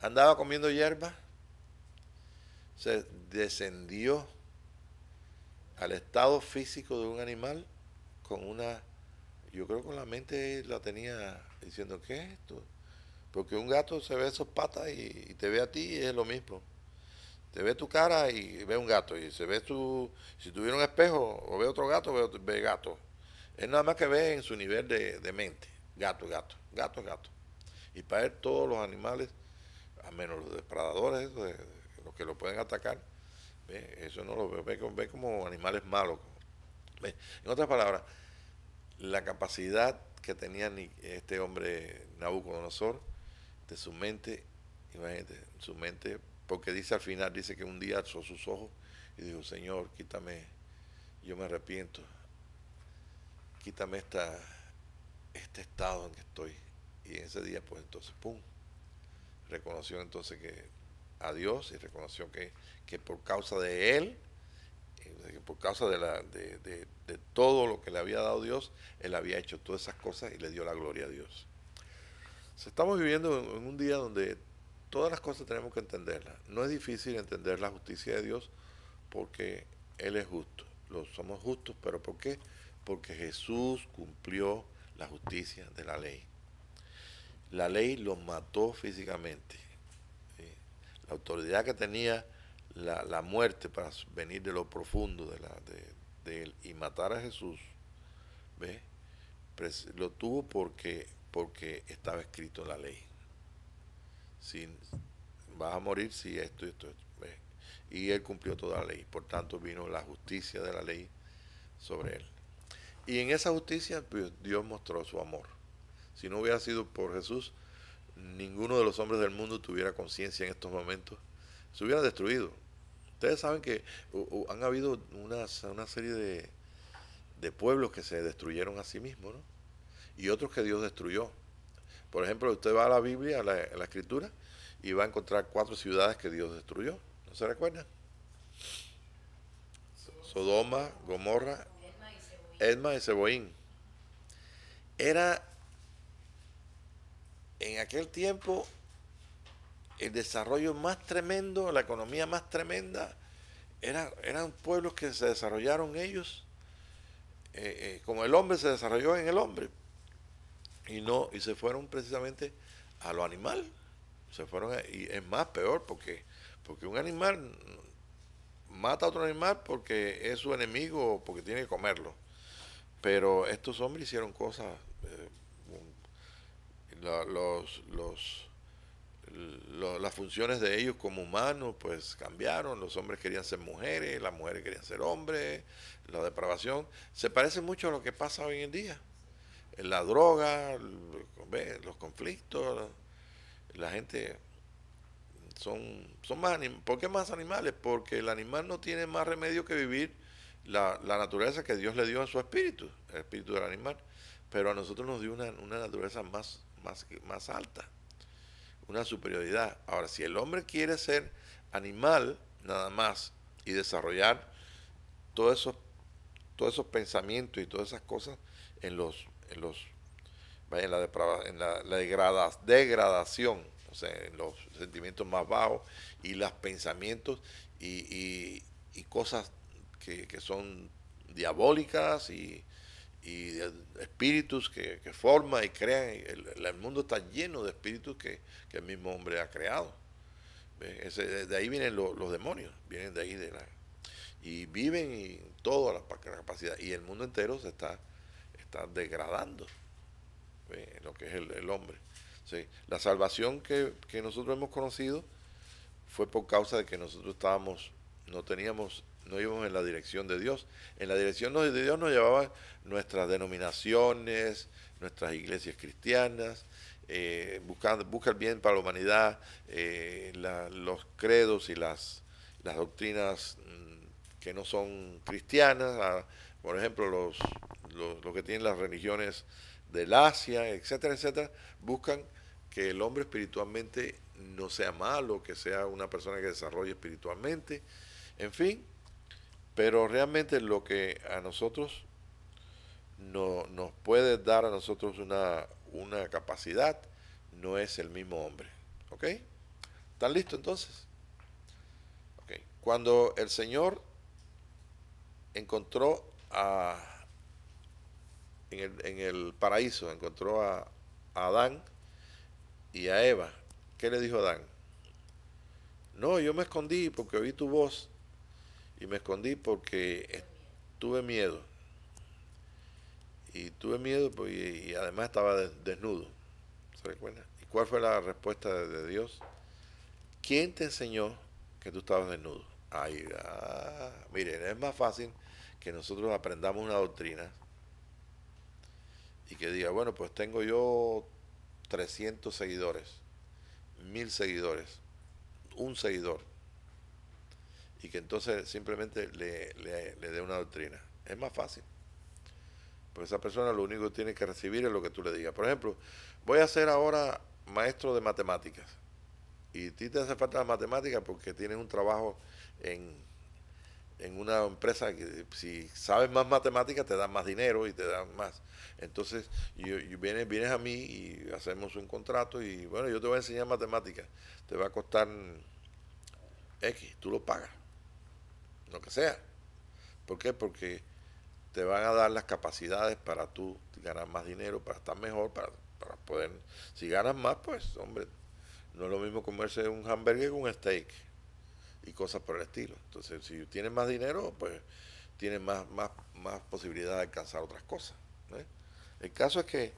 andaba comiendo hierba, se descendió al estado físico de un animal con una, yo creo que con la mente la tenía diciendo, ¿qué es esto? Porque un gato se ve sus patas y te ve a ti y es lo mismo. Te ve tu cara y ve un gato. Y se ve si tuviera un espejo o ve otro gato, ve gato. Es nada más que ve en su nivel de mente. Gato, gato, gato, gato. Y para él todos los animales, a menos los depredadores, los que lo pueden atacar, ¿ve? Eso no lo ve como animales malos. ¿Ve? En otras palabras, la capacidad que tenía este hombre Nabucodonosor de su mente, imagínate, su mente, porque dice al final, dice que un día alzó sus ojos y dijo, Señor, quítame, yo me arrepiento, quítame este estado en que estoy. Y en ese día, pues entonces, ¡pum!, reconoció entonces que a Dios y reconoció que por causa de él, que por causa de todo lo que le había dado Dios, él había hecho todas esas cosas y le dio la gloria a Dios. Estamos viviendo en un día donde todas las cosas tenemos que entenderlas. No es difícil entender la justicia de Dios porque Él es justo. Somos justos, pero ¿por qué? Porque Jesús cumplió la justicia de la ley. La ley los mató físicamente. ¿Sí? La autoridad que tenía la muerte para venir de lo profundo de él y matar a Jesús, ¿ve? Lo tuvo porque estaba escrito en la ley. Si vas a morir si esto y esto, ¿ve? Y él cumplió toda la ley, por tanto vino la justicia de la ley sobre él. Y en esa justicia, pues, Dios mostró su amor. Si no hubiera sido por Jesús, ninguno de los hombres del mundo tuviera conciencia en estos momentos, se hubiera destruido. Ustedes saben que han habido una serie de pueblos que se destruyeron a sí mismos, ¿no? Y otros que Dios destruyó. Por ejemplo, usted va a la Biblia, a la Escritura, y va a encontrar 4 ciudades que Dios destruyó. ¿No se recuerdan? Sodoma, Gomorra, Edma y Seboín. Era en aquel tiempo el desarrollo más tremendo, la economía más tremenda. Eran pueblos que se desarrollaron ellos, como el hombre se desarrolló en el hombre. Y se fueron precisamente a lo animal. Y es más peor porque un animal mata a otro animal porque es su enemigo o porque tiene que comerlo. Pero estos hombres hicieron cosas, las funciones de ellos como humanos pues cambiaron. Los hombres querían ser mujeres, las mujeres querían ser hombres. La depravación se parece mucho a lo que pasa hoy en día. La droga, los conflictos, la gente son más animales. ¿Por qué más animales? Porque el animal no tiene más remedio que vivir la naturaleza que Dios le dio a su espíritu, el espíritu del animal. Pero a nosotros nos dio una naturaleza más alta, una superioridad. Ahora, si el hombre quiere ser animal nada más y desarrollar todos esos todos esos pensamientos y todas esas cosas vaya, en la degradación, o sea, en los sentimientos más bajos y los pensamientos y cosas que son diabólicas y espíritus que forman y crean. El mundo está lleno de espíritus que el mismo hombre ha creado. De ahí vienen los demonios, vienen de ahí y viven y toda la capacidad. Y el mundo entero está degradando lo que es el hombre. ¿Sí? La salvación que nosotros hemos conocido fue por causa de que nosotros no íbamos en la dirección de Dios. En la dirección de Dios nos llevaban nuestras denominaciones, nuestras iglesias cristianas, busca el bien para la humanidad, los credos y las doctrinas que no son cristianas, por ejemplo, los que tienen las religiones del Asia, etcétera, etcétera, buscan que el hombre espiritualmente no sea malo, que sea una persona que desarrolle espiritualmente, en fin, pero realmente lo que a nosotros nos puede dar a nosotros una capacidad no es el mismo hombre. ¿Ok? ¿Están listos entonces? Ok. Cuando el Señor encontró en el paraíso, encontró a Adán y a Eva, ¿qué le dijo Adán? No, yo me escondí porque oí tu voz y me escondí porque tuve miedo. Y tuve miedo pues, y además estaba desnudo. ¿Se recuerda? ¿Y cuál fue la respuesta de Dios? ¿Quién te enseñó que tú estabas desnudo? Ay, miren, es más fácil que nosotros aprendamos una doctrina y que diga, bueno, pues tengo yo 300 seguidores, 1000 seguidores, un seguidor, y que entonces simplemente le dé una doctrina. Es más fácil. Porque esa persona lo único que tiene que recibir es lo que tú le digas. Por ejemplo, voy a ser ahora maestro de matemáticas. Y a ti te hace falta la matemática porque tienes un trabajo en una empresa que si sabes más matemáticas te dan más dinero y te dan más. Entonces vienes a mí y hacemos un contrato y bueno, yo te voy a enseñar matemáticas. Te va a costar X, tú lo pagas, lo que sea. ¿Por qué? Porque te van a dar las capacidades para tú ganar más dinero, para estar mejor, para poder... Si ganas más, pues, hombre, no es lo mismo comerse un hamburger que un steak y cosas por el estilo. Entonces, si tienes más dinero, pues tienes más posibilidad de alcanzar otras cosas. ¿Eh? El caso es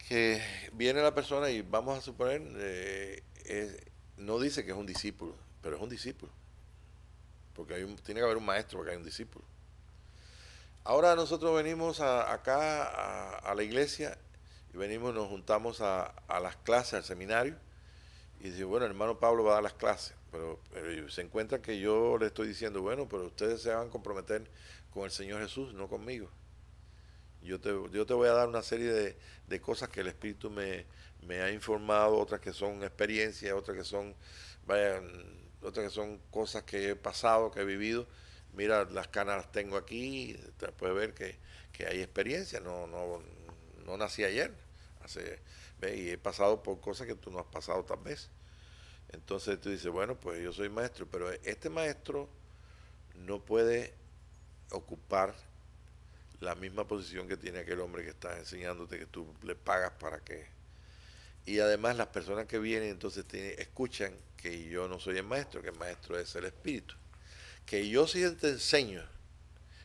que viene la persona y vamos a suponer, no dice que es un discípulo, pero es un discípulo. Porque tiene que haber un maestro porque hay un discípulo. Ahora nosotros venimos acá a la iglesia y nos juntamos a las clases, al seminario, y dice, bueno, el hermano Pablo va a dar las clases, pero se encuentra que yo le estoy diciendo, bueno, pero ustedes se van a comprometer con el Señor Jesús, no conmigo. Yo te voy a dar una serie de cosas que el Espíritu me ha informado, otras que son experiencias, otras que son cosas que he pasado, que he vivido. Mira, las canas las tengo aquí, te puedes ver que hay experiencia, no nací ayer, y he pasado por cosas que tú no has pasado tal vez. Entonces tú dices, bueno, pues yo soy maestro, pero este maestro no puede ocupar la misma posición que tiene aquel hombre que está enseñándote, que tú le pagas para que... Y además las personas que vienen entonces escuchan que yo no soy el maestro, que el maestro es el espíritu. Que yo sí te enseño,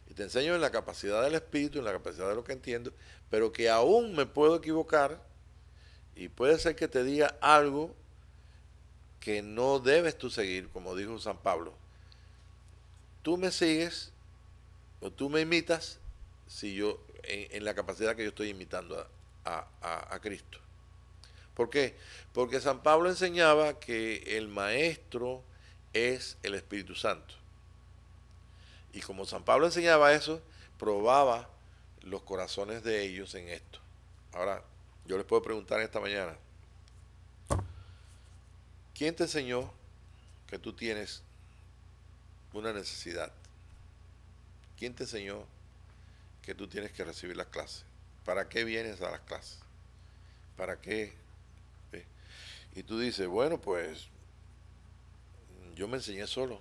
y te enseño en la capacidad del espíritu, en la capacidad de lo que entiendo, pero que aún me puedo equivocar y puede ser que te diga algo que no debes tú seguir, como dijo San Pablo. Tú me sigues o tú me imitas si yo en la capacidad que yo estoy imitando a Cristo. ¿Por qué? Porque San Pablo enseñaba que el maestro es el Espíritu Santo. Y como San Pablo enseñaba eso, probaba los corazones de ellos en esto. Ahora, yo les puedo preguntar esta mañana, ¿quién te enseñó que tú tienes una necesidad? ¿Quién te enseñó que tú tienes que recibir las clases? ¿Para qué vienes a las clases? ¿Para qué? ¿Ve? Y tú dices, bueno, pues yo me enseñé solo.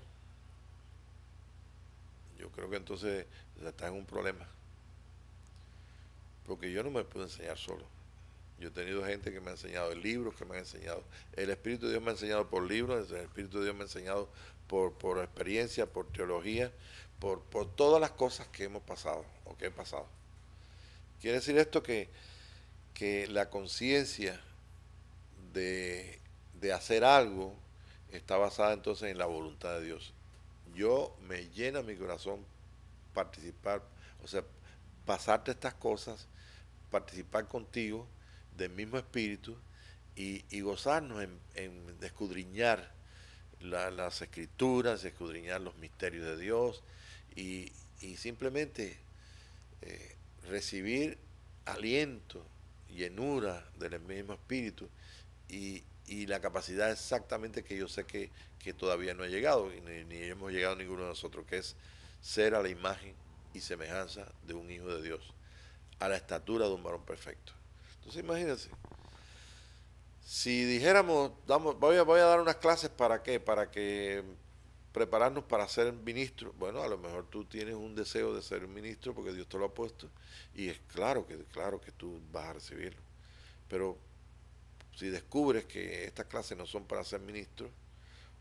Yo creo que entonces estás en un problema. Porque yo no me puedo enseñar solo. Yo he tenido gente que me ha enseñado, libros que me han enseñado. El Espíritu de Dios me ha enseñado por libros, el Espíritu de Dios me ha enseñado por experiencia, por teología, por todas las cosas que hemos pasado o que he pasado. Quiere decir esto que la conciencia de hacer algo está basada entonces en la voluntad de Dios. Yo me llena mi corazón participar, o sea, pasarte estas cosas, participar contigo del mismo espíritu y gozarnos en escudriñar las escrituras, escudriñar los misterios de Dios y, y simplemente recibir aliento, llenura del mismo espíritu y la capacidad exactamente que yo sé que todavía no ha llegado y ni hemos llegado ninguno de nosotros, que es ser a la imagen y semejanza de un hijo de Dios, a la estatura de un varón perfecto. Entonces imagínense, si dijéramos, voy a dar unas clases para qué, para que prepararnos para ser ministro, bueno, a lo mejor tú tienes un deseo de ser un ministro porque Dios te lo ha puesto y es claro que tú vas a recibirlo. Pero si descubres que estas clases no son para ser ministro,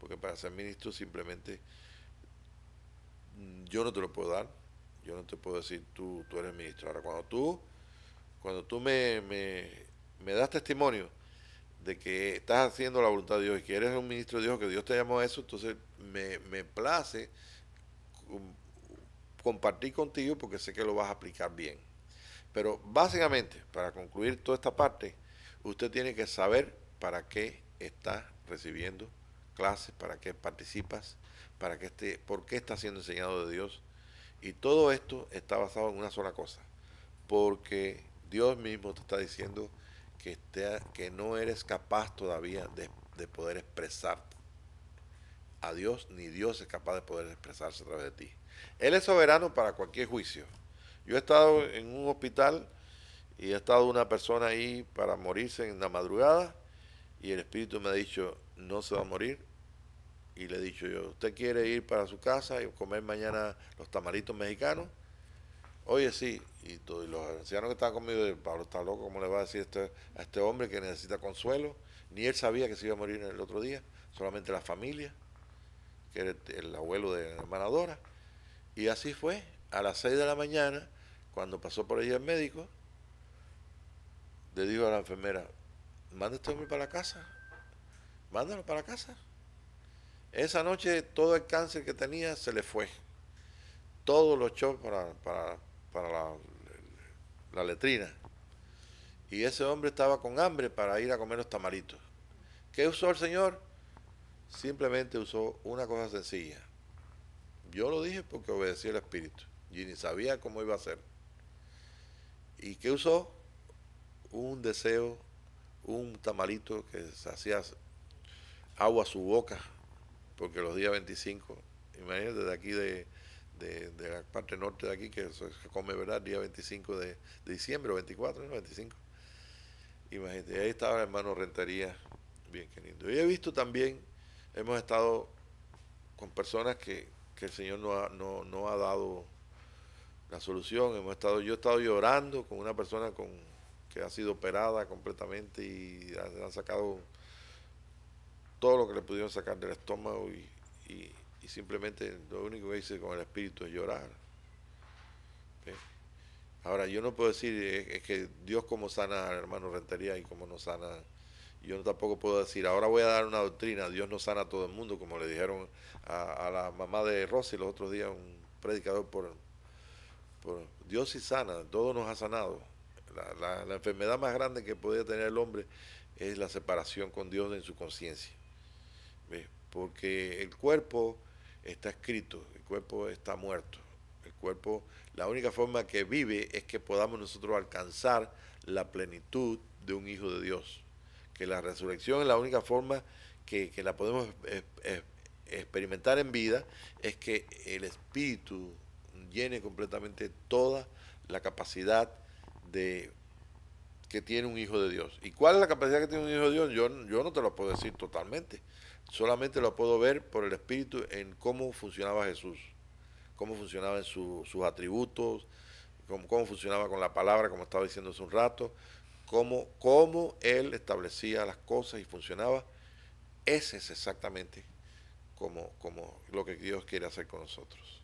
porque para ser ministro simplemente yo no te lo puedo dar, yo no te puedo decir tú eres ministro. Ahora, cuando tú me das testimonio de que estás haciendo la voluntad de Dios y que eres un ministro de Dios, que Dios te llamó a eso, entonces me place compartir contigo porque sé que lo vas a aplicar bien. Pero básicamente, para concluir toda esta parte, usted tiene que saber para qué está recibiendo clases, para qué participas, por qué está siendo enseñado de Dios. Y todo esto está basado en una sola cosa, porque Dios mismo te está diciendo que no eres capaz todavía de poder expresarte a Dios, ni Dios es capaz de poder expresarse a través de ti. Él es soberano para cualquier juicio. Yo he estado en un hospital y ha estado una persona ahí para morirse en la madrugada y el Espíritu me ha dicho, no se va a morir. Y le he dicho yo, ¿usted quiere ir para su casa y comer mañana los tamalitos mexicanos? Oye, sí. Y los ancianos que estaban conmigo, Pablo está loco, ¿cómo le va a decir a este hombre que necesita consuelo? Ni él sabía que se iba a morir el otro día, solamente la familia, que era el abuelo de la hermana Dora. Y así fue, a las 6 de la mañana, cuando pasó por allí el médico, le dijo a la enfermera, manda este hombre para la casa, mándalo para la casa. Esa noche todo el cáncer que tenía se le fue, todo lo echó para la letrina. Y ese hombre estaba con hambre para ir a comer los tamalitos. ¿Qué usó el Señor? Simplemente usó una cosa sencilla. Yo lo dije porque obedecí al Espíritu y ni sabía cómo iba a ser. ¿Y qué usó? Un deseo, un tamalito que se hacía agua a su boca, porque los días 25, imagínate de aquí de la parte norte de aquí, que se come, ¿verdad? El día 25 de diciembre o 24, ¿no? 25. Imagínate, ahí estaba el hermano Rentería, bien que lindo. Y he visto también, hemos estado con personas que el Señor no ha dado la solución. Yo he estado llorando con una persona que ha sido operada completamente y han sacado todo lo que le pudieron sacar del estómago y simplemente lo único que hice con el espíritu es llorar. ¿Okay? Ahora, yo no puedo decir es que Dios como sana al hermano Rentería y como no sana. Yo tampoco puedo decir, ahora voy a dar una doctrina, Dios no sana a todo el mundo, como le dijeron a la mamá de Rosy los otros días, un predicador por Dios sí sana, todo nos ha sanado. La enfermedad más grande que podía tener el hombre es la separación con Dios en su conciencia. ¿Ves? Porque el cuerpo está escrito, el cuerpo está muerto. El cuerpo, la única forma que vive es que podamos nosotros alcanzar la plenitud de un hijo de Dios. Que la resurrección es la única forma que la podemos experimentar en vida, es que el espíritu llene completamente toda la capacidad de que tiene un hijo de Dios. ¿Y cuál es la capacidad que tiene un hijo de Dios? Yo no te lo puedo decir totalmente. Solamente lo puedo ver por el Espíritu en cómo funcionaba Jesús, cómo funcionaba en sus atributos, cómo funcionaba con la palabra, como estaba diciendo hace un rato, cómo Él establecía las cosas y funcionaba. Ese es exactamente como lo que Dios quiere hacer con nosotros.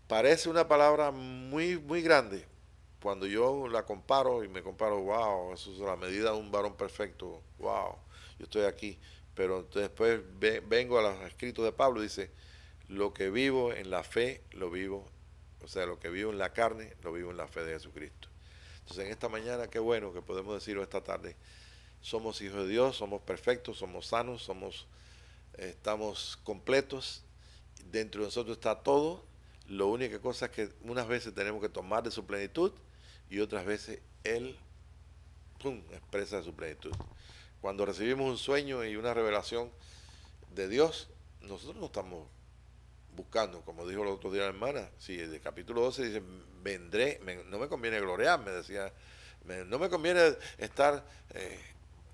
Parece una palabra muy grande. Cuando yo la comparo y me comparo, wow, eso es la medida de un varón perfecto, wow, yo estoy aquí. Pero después vengo a los escritos de Pablo y dice, lo que vivo en la fe, lo vivo, o sea, lo que vivo en la carne, lo vivo en la fe de Jesucristo. Entonces en esta mañana, qué bueno que podemos decirlo esta tarde, somos hijos de Dios, somos perfectos, somos sanos, estamos completos, dentro de nosotros está todo. La única cosa es que unas veces tenemos que tomar de su plenitud y otras veces Él expresa de su plenitud. Cuando recibimos un sueño y una revelación de Dios, nosotros no estamos buscando, como dijo el otro día la hermana, si el capítulo 12 dice, vendré, no me conviene gloriarme, decía, no me conviene estar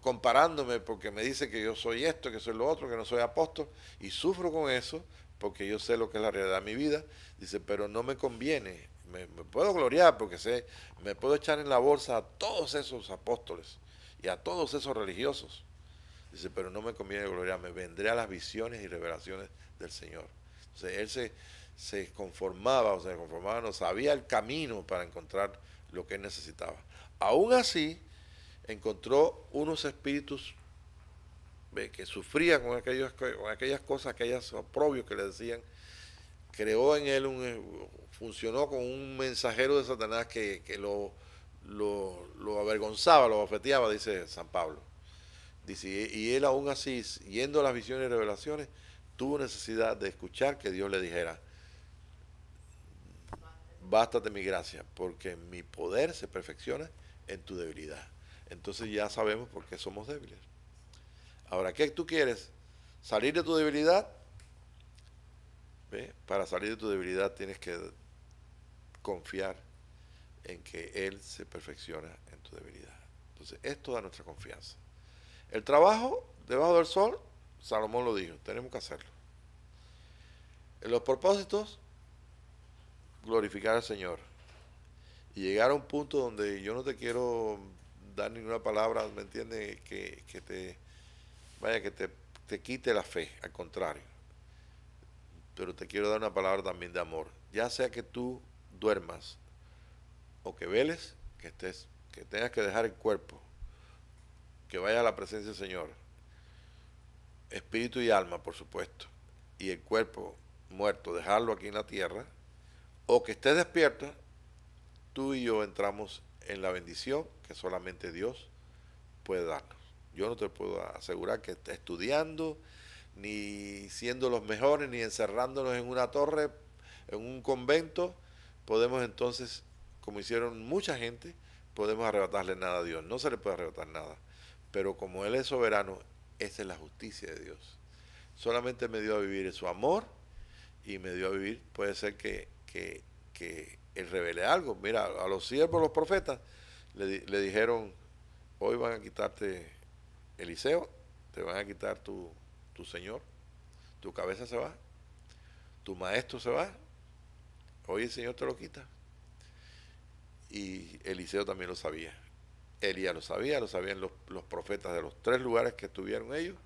comparándome porque me dice que yo soy esto, que soy lo otro, que no soy apóstol, y sufro con eso porque yo sé lo que es la realidad de mi vida. Dice, pero no me conviene, me puedo gloriar porque me puedo echar en la bolsa a todos esos apóstoles y a todos esos religiosos. Dice, pero no me conviene gloriarme, vendré a las visiones y revelaciones del Señor. Entonces él se conformaba, no sabía el camino para encontrar lo que él necesitaba. Aún así, encontró unos espíritus que sufrían con aquellas cosas, aquellos oprobios que le decían. Creó en él funcionó como un mensajero de Satanás que lo avergonzaba, lo bofeteaba, dice San Pablo. Dice, y él aún así, yendo a las visiones y revelaciones, tuvo necesidad de escuchar que Dios le dijera, bástate mi gracia, porque mi poder se perfecciona en tu debilidad. Entonces ya sabemos por qué somos débiles. Ahora, ¿qué tú quieres? ¿Salir de tu debilidad? ¿Ve? Para salir de tu debilidad tienes que confiar en que Él se perfecciona en tu debilidad. Entonces, es toda nuestra confianza. El trabajo debajo del sol, Salomón lo dijo, tenemos que hacerlo. En los propósitos, glorificar al Señor. Y llegar a un punto donde yo no te quiero dar ninguna palabra, ¿me entiendes? Que te quite la fe, al contrario. Pero te quiero dar una palabra también de amor. Ya sea que tú duermas o que veles, que tengas que dejar el cuerpo, que vayas a la presencia del Señor, espíritu y alma, por supuesto, y el cuerpo muerto, dejarlo aquí en la tierra, o que estés despierta, tú y yo entramos en la bendición que solamente Dios puede darnos. Yo no te puedo asegurar que estudiando, ni siendo los mejores, ni encerrándonos en una torre, en un convento, podemos entonces, como hicieron mucha gente, podemos arrebatarle nada a Dios. No se le puede arrebatar nada. Pero como Él es soberano, esa es la justicia de Dios. Solamente me dio a vivir en su amor y me dio a vivir, puede ser que Él revele algo. Mira, a los siervos, los profetas, le dijeron, hoy van a quitarte Eliseo, te van a quitar tu Señor, tu cabeza se va, tu maestro se va, hoy el Señor te lo quita. Y Eliseo también lo sabía. Elías lo sabían los profetas de los 3 lugares que estuvieron ellos,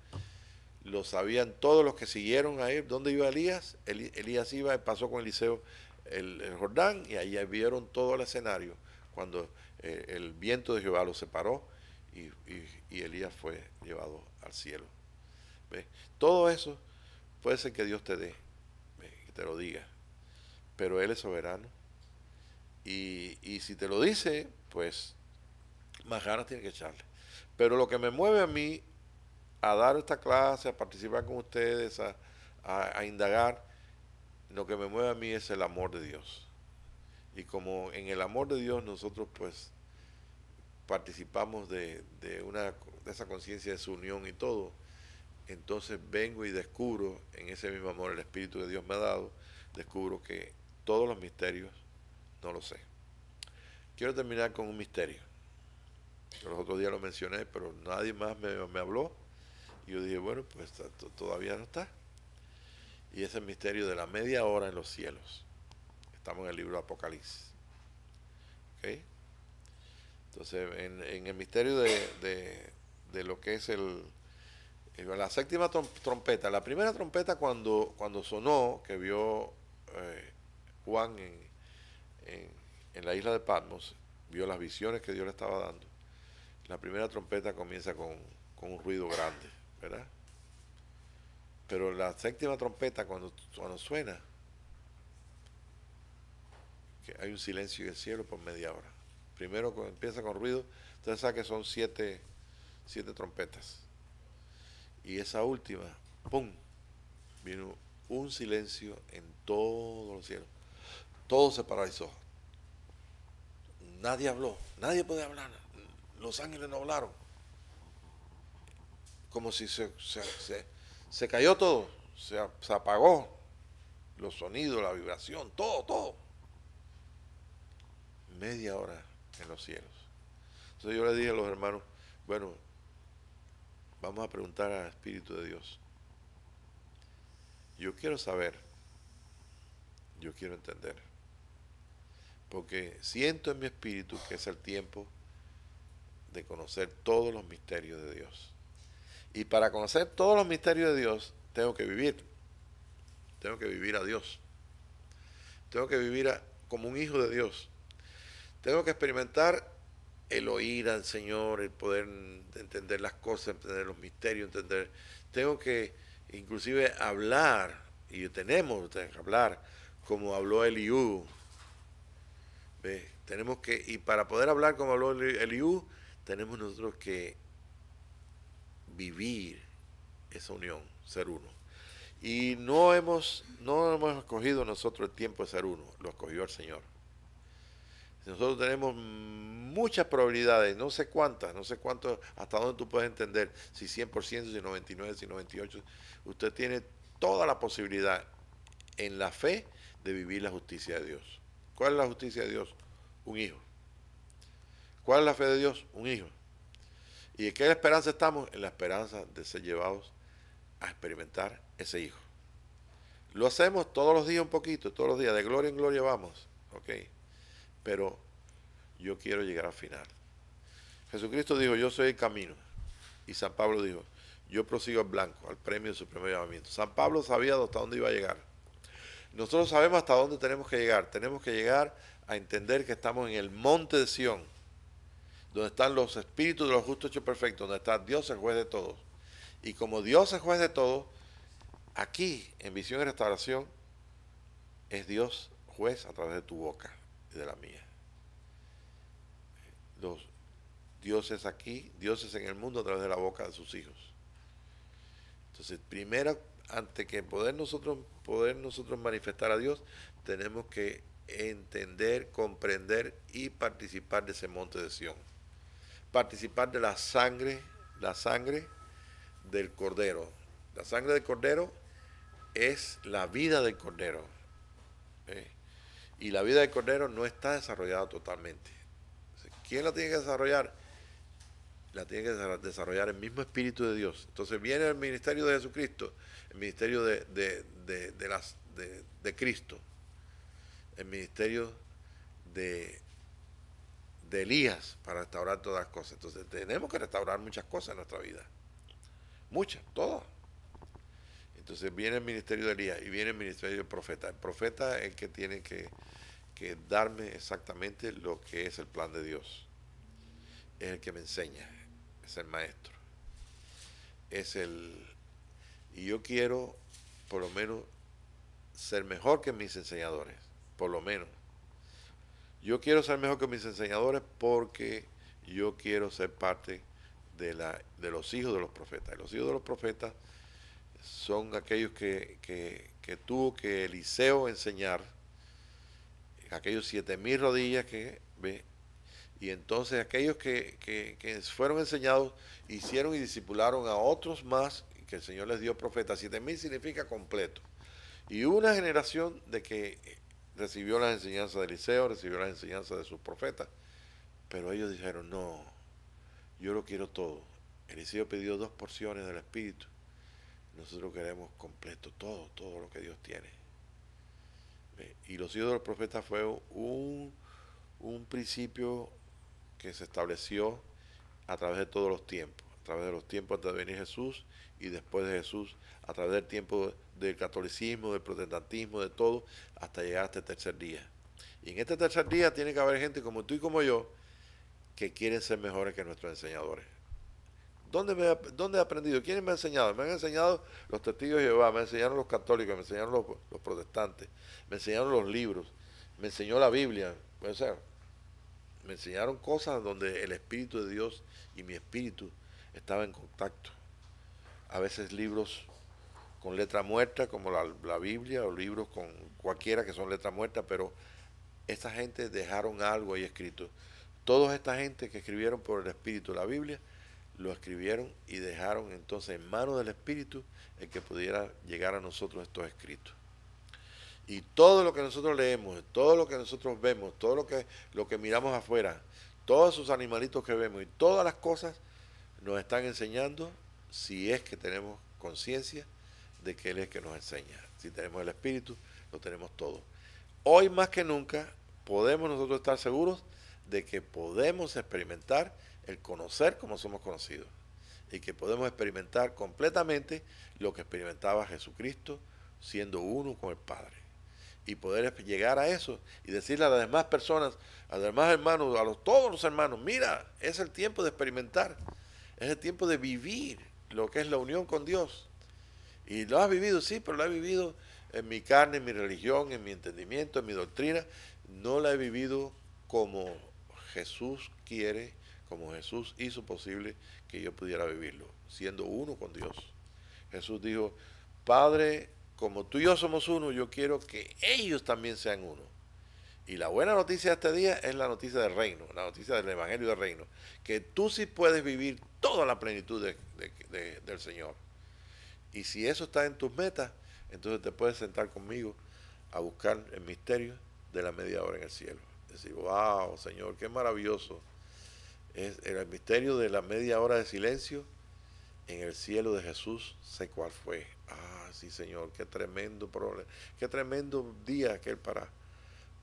lo sabían todos los que siguieron a él. ¿Dónde iba Elías? Elías iba, pasó con Eliseo el Jordán y ahí vieron todo el escenario cuando el viento de Jehová lo separó y Elías fue llevado al cielo. ¿Ves? Todo eso puede ser que Dios te dé, que te lo diga, pero Él es soberano y si te lo dice, pues más ganas tiene que echarle. Pero lo que me mueve a mí a dar esta clase, a participar con ustedes, a indagar, lo que me mueve a mí es el amor de Dios. Y como en el amor de Dios nosotros pues participamos de esa conciencia de su unión y todo, entonces vengo y descubro en ese mismo amor, el Espíritu que Dios me ha dado, descubro que todos los misterios, no lo sé. Quiero terminar con un misterio. Los otros días lo mencioné, pero nadie más me habló. Y yo dije, bueno, pues todavía no está. Y es el misterio de la media hora en los cielos. Estamos en el libro de Apocalipsis. ¿Ok? Entonces, en el misterio de lo que es la séptima trompeta, la primera trompeta cuando sonó, que vio Juan en la isla de Patmos, vio las visiones que Dios le estaba dando. La primera trompeta comienza con un ruido grande, ¿verdad? Pero la séptima trompeta cuando suena, que hay un silencio en el cielo por media hora. Primero empieza con ruido, entonces sabe que son siete trompetas. Y esa última, ¡pum!, vino un silencio en todos los cielos. Todo se paralizó. Nadie habló, nadie podía hablar. Los ángeles no hablaron. Como si se cayó todo, se apagó los sonidos, la vibración, todo. Media hora en los cielos. Entonces yo le dije a los hermanos, bueno, vamos a preguntar al Espíritu de Dios. Yo quiero saber, yo quiero entender, porque siento en mi espíritu que es el tiempo de conocer todos los misterios de Dios. Y para conocer todos los misterios de Dios, tengo que vivir a Dios, tengo que vivir como un hijo de Dios, tengo que experimentar el oír al Señor, el poder entender las cosas, entender los misterios, tengo que inclusive hablar, y tenemos que hablar como habló Eliú. ¿Ve? Y para poder hablar como habló Eliú, tenemos nosotros que vivir esa unión, ser uno. Y no hemos escogido nosotros el tiempo de ser uno, lo escogió el Señor. Nosotros tenemos muchas probabilidades, no sé cuántas, hasta dónde tú puedes entender, si 100%, si 99%, si 98%. Usted tiene toda la posibilidad en la fe de vivir la justicia de Dios. ¿Cuál es la justicia de Dios? Un hijo. ¿Cuál es la fe de Dios? Un hijo. ¿Y en qué esperanza estamos? En la esperanza de ser llevados a experimentar ese hijo. Lo hacemos todos los días un poquito, todos los días, de gloria en gloria vamos, ¿ok? Pero yo quiero llegar al final. Jesucristo dijo, yo soy el camino. Y San Pablo dijo, yo prosigo al blanco, al premio de su primer llamamiento. San Pablo sabía hasta dónde iba a llegar. Nosotros sabemos hasta dónde tenemos que llegar. Tenemos que llegar a entender que estamos en el monte de Sión, donde están los espíritus de los justos hechos perfectos, donde está Dios el juez de todos. Y como Dios es juez de todos, aquí en Visión y Restauración es Dios juez a través de tu boca y de la mía. Dios es aquí, Dios es en el mundo a través de la boca de sus hijos. Entonces, primero, antes que poder nosotros manifestar a Dios, tenemos que entender, comprender y participar de ese monte de Sión. Participar de la sangre del Cordero. La sangre del Cordero es la vida del Cordero. Y la vida del Cordero no está desarrollada totalmente. ¿Quién la tiene que desarrollar? La tiene que desarrollar el mismo Espíritu de Dios. Entonces viene el ministerio de Jesucristo, el ministerio de Cristo, el ministerio de Elías para restaurar todas las cosas. Entonces tenemos que restaurar muchas cosas en nuestra vida. Muchas, todas. Entonces viene el ministerio de Elías y viene el ministerio del profeta. El profeta es el que tiene que darme exactamente lo que es el plan de Dios. Es el que me enseña, es el maestro. Y yo quiero, por lo menos, ser mejor que mis enseñadores, por lo menos. Yo quiero ser mejor que mis enseñadores porque yo quiero ser parte de los hijos de los profetas. Y los hijos de los profetas son aquellos que tuvo que Eliseo enseñar, aquellos 7,000 rodillas que ve, y entonces aquellos que fueron enseñados hicieron y discipularon a otros más que el Señor les dio profetas. 7,000 significa completo. Y una generación de que recibió las enseñanzas de Eliseo, recibió las enseñanzas de sus profetas, pero ellos dijeron, no, yo lo quiero todo. Eliseo pidió 2 porciones del Espíritu. Nosotros queremos completo, todo lo que Dios tiene. Y los hijos del profeta fue un principio que se estableció a través de todos los tiempos, a través de los tiempos antes de venir Jesús y después de Jesús, a través del tiempo del catolicismo, del protestantismo, de todo, hasta llegar a este tercer día. Y en este tercer día tiene que haber gente como tú y como yo que quieren ser mejores que nuestros enseñadores. ¿Dónde he aprendido? ¿Quiénes me han enseñado? Me han enseñado los testigos de Jehová, me enseñaron los católicos, me enseñaron los protestantes, me enseñaron los libros, me enseñó la Biblia. O sea, me enseñaron cosas donde el Espíritu de Dios y mi espíritu estaba en contacto. A veces libros con letra muerta, como la Biblia, o libros con cualquiera que son letra muerta, pero esta gente dejaron algo ahí escrito. Toda esta gente que escribieron por el Espíritu la Biblia, lo escribieron y dejaron entonces en manos del Espíritu el que pudiera llegar a nosotros estos escritos. Y todo lo que nosotros leemos, todo lo que nosotros vemos, todo lo que miramos afuera, todos esos animalitos que vemos y todas las cosas nos están enseñando si es que tenemos conciencia de que Él es que nos enseña. Si tenemos el Espíritu, lo tenemos todo. Hoy más que nunca podemos nosotros estar seguros de que podemos experimentar el conocer como somos conocidos y que podemos experimentar completamente lo que experimentaba Jesucristo siendo uno con el Padre. Y poder llegar a eso y decirle a las demás personas, a los demás hermanos, todos los hermanos, mira, es el tiempo de experimentar, es el tiempo de vivir lo que es la unión con Dios. Y lo has vivido, sí, pero lo he vivido en mi carne, en mi religión, en mi entendimiento, en mi doctrina. No la he vivido como Jesús quiere, como Jesús hizo posible que yo pudiera vivirlo, siendo uno con Dios. Jesús dijo, Padre, como tú y yo somos uno, yo quiero que ellos también sean uno. Y la buena noticia de este día es la noticia del reino, la noticia del Evangelio del reino, que tú sí puedes vivir toda la plenitud del Señor. Y si eso está en tus metas, entonces te puedes sentar conmigo a buscar el misterio de la media hora en el cielo. Decir, wow, Señor, qué maravilloso es el misterio de la media hora de silencio en el cielo de Jesús, sé cuál fue. Ah, sí, Señor, qué tremendo problema, qué tremendo día aquel para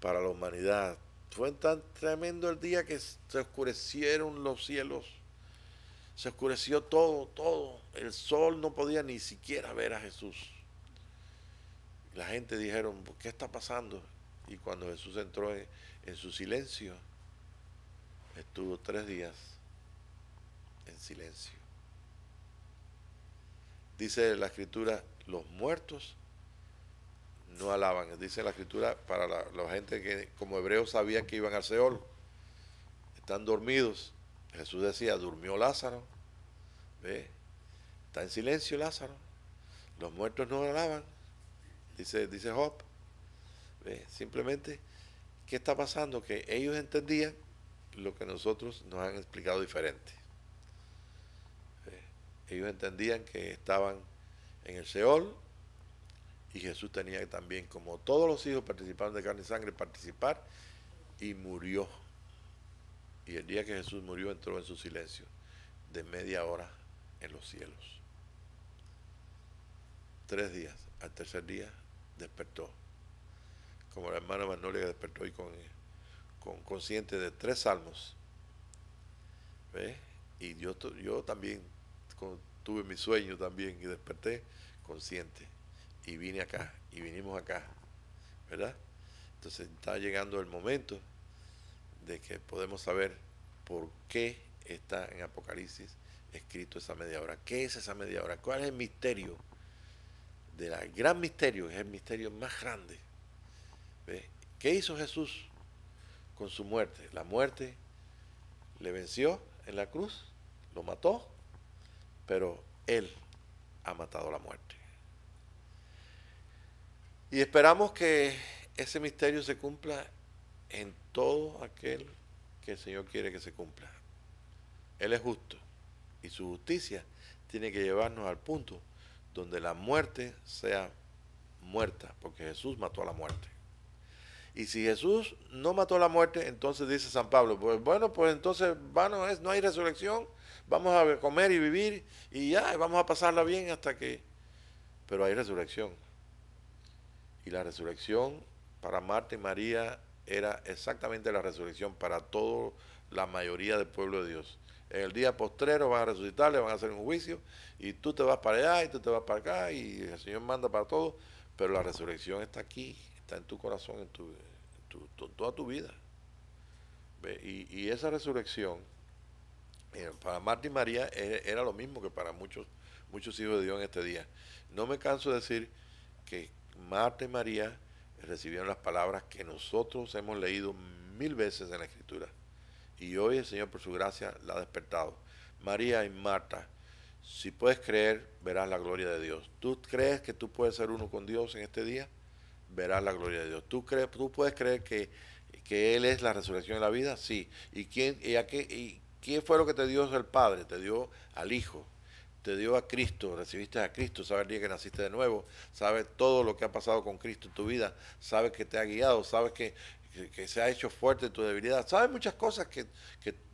la humanidad. Fue tan tremendo el día que se oscurecieron los cielos, se oscureció todo. El sol no podía ni siquiera ver a Jesús. La gente dijeron, ¿qué está pasando? Y cuando Jesús entró en su silencio, estuvo 3 días en silencio. Dice la Escritura, los muertos no alaban. Dice la Escritura para la gente que como hebreos sabían que iban al Seol, están dormidos. Jesús decía, durmió Lázaro. ¿Ve? Está en silencio Lázaro. Los muertos no alaban. Dice Job. ¿Ve? Simplemente, ¿qué está pasando? Que ellos entendían lo que nosotros nos han explicado diferente. Ellos entendían que estaban en el Seol y Jesús tenía que también, como todos los hijos participaron de carne y sangre, participar, y murió. Y el día que Jesús murió entró en su silencio de media hora en los cielos. 3 días. Al tercer día despertó. Como la hermana Magnolia que despertó hoy con consciente de 3 salmos. ¿Ves? Y yo también tuve mi sueño también y desperté consciente. Y vine acá, y vinimos acá, ¿verdad? Entonces está llegando el momento de que podemos saber por qué está en Apocalipsis escrito esa media hora. ¿Qué es esa media hora? ¿Cuál es el misterio? El gran misterio, es el misterio más grande. ¿Ves? ¿Qué hizo Jesús con su muerte? La muerte le venció en la cruz, lo mató, pero Él ha matado la muerte. Y esperamos que ese misterio se cumpla en todo aquel que el Señor quiere que se cumpla. Él es justo y su justicia tiene que llevarnos al punto donde la muerte sea muerta, porque Jesús mató a la muerte. Y si Jesús no mató la muerte, entonces dice San Pablo, pues bueno, pues entonces no hay resurrección, vamos a comer y vivir y ya, vamos a pasarla bien hasta que... Pero hay resurrección. Y la resurrección para Marta y María era exactamente la resurrección para toda la mayoría del pueblo de Dios. En el día postrero van a resucitar, le van a hacer un juicio y tú te vas para allá y tú te vas para acá y el Señor manda para todo, pero la resurrección está aquí, está en tu corazón, toda tu vida. ¿Ve? Y esa resurrección para Marta y María era lo mismo que para muchos hijos de Dios en este día. No me canso de decir que Marta y María recibieron las palabras que nosotros hemos leído 1000 veces en la Escritura. Y hoy el Señor por su gracia la ha despertado. María y Marta, si puedes creer, verás la gloria de Dios. ¿Tú crees que tú puedes ser uno con Dios en este día? Verás la gloria de Dios. ¿Tú puedes creer que Él es la resurrección de la vida? Sí. ¿Quién fue lo que te dio el Padre? Te dio al Hijo, te dio a Cristo, recibiste a Cristo, sabes el día que naciste de nuevo, sabes todo lo que ha pasado con Cristo en tu vida, sabes que te ha guiado, sabes que se ha hecho fuerte en tu debilidad, sabes muchas cosas que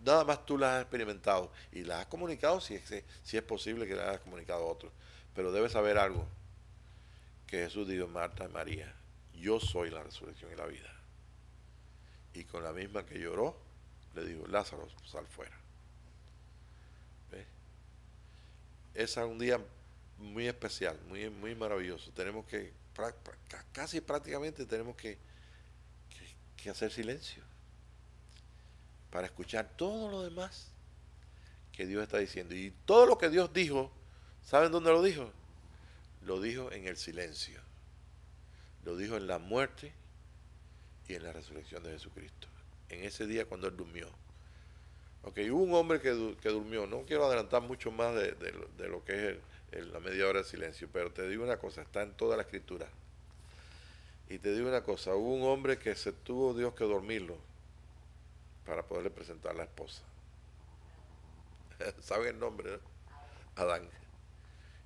nada más tú las has experimentado y las has comunicado si es posible que las hayas comunicado a otros. Pero debes saber algo, que Jesús dijo a Marta y María, yo soy la resurrección y la vida. Y con la misma que lloró, le dijo, Lázaro, sal fuera. ¿Ves? Ese es un día muy especial, muy maravilloso. Tenemos que, casi prácticamente tenemos que hacer silencio para escuchar todo lo demás que Dios está diciendo. Y todo lo que Dios dijo, ¿saben dónde lo dijo? Lo dijo en el silencio. Lo dijo en la muerte y en la resurrección de Jesucristo. En ese día cuando Él durmió. Ok, hubo un hombre que durmió. No quiero adelantar mucho más de lo que es la media hora de silencio, pero te digo una cosa, está en toda la Escritura. Y te digo una cosa, hubo un hombre que se tuvo Dios que dormirlo para poderle presentar a la esposa. ¿Saben el nombre? ¿No? Adán.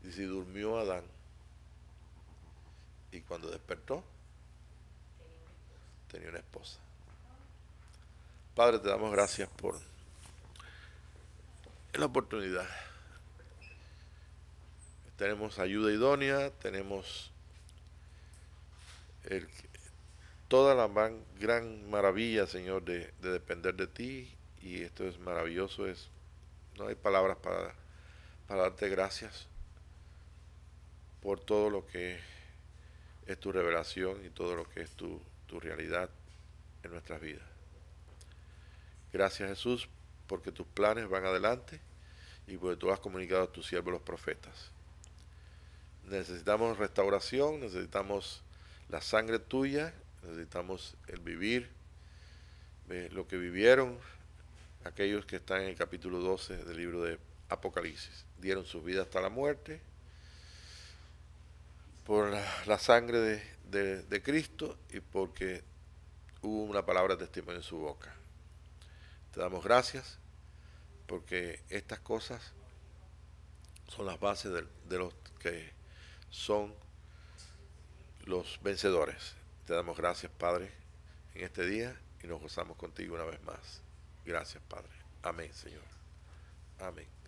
Y si durmió Adán y cuando despertó, tenía una esposa. Padre, te damos gracias por la oportunidad. Tenemos ayuda idónea, tenemos toda la gran maravilla, Señor, de depender de ti. Y esto es maravilloso, no hay palabras para darte gracias por todo lo que es tu revelación y todo lo que es tu realidad en nuestras vidas. Gracias, Jesús, porque tus planes van adelante y porque tú has comunicado a tus siervos los profetas. Necesitamos restauración, necesitamos la sangre tuya, necesitamos el vivir lo que vivieron aquellos que están en el capítulo 12 del libro de Apocalipsis. Dieron sus vidas hasta la muerte por la sangre de Cristo y porque hubo una palabra de testimonio en su boca. Te damos gracias porque estas cosas son las bases de los que son los vencedores. Te damos gracias, Padre, en este día y nos gozamos contigo una vez más. Gracias, Padre. Amén, Señor. Amén.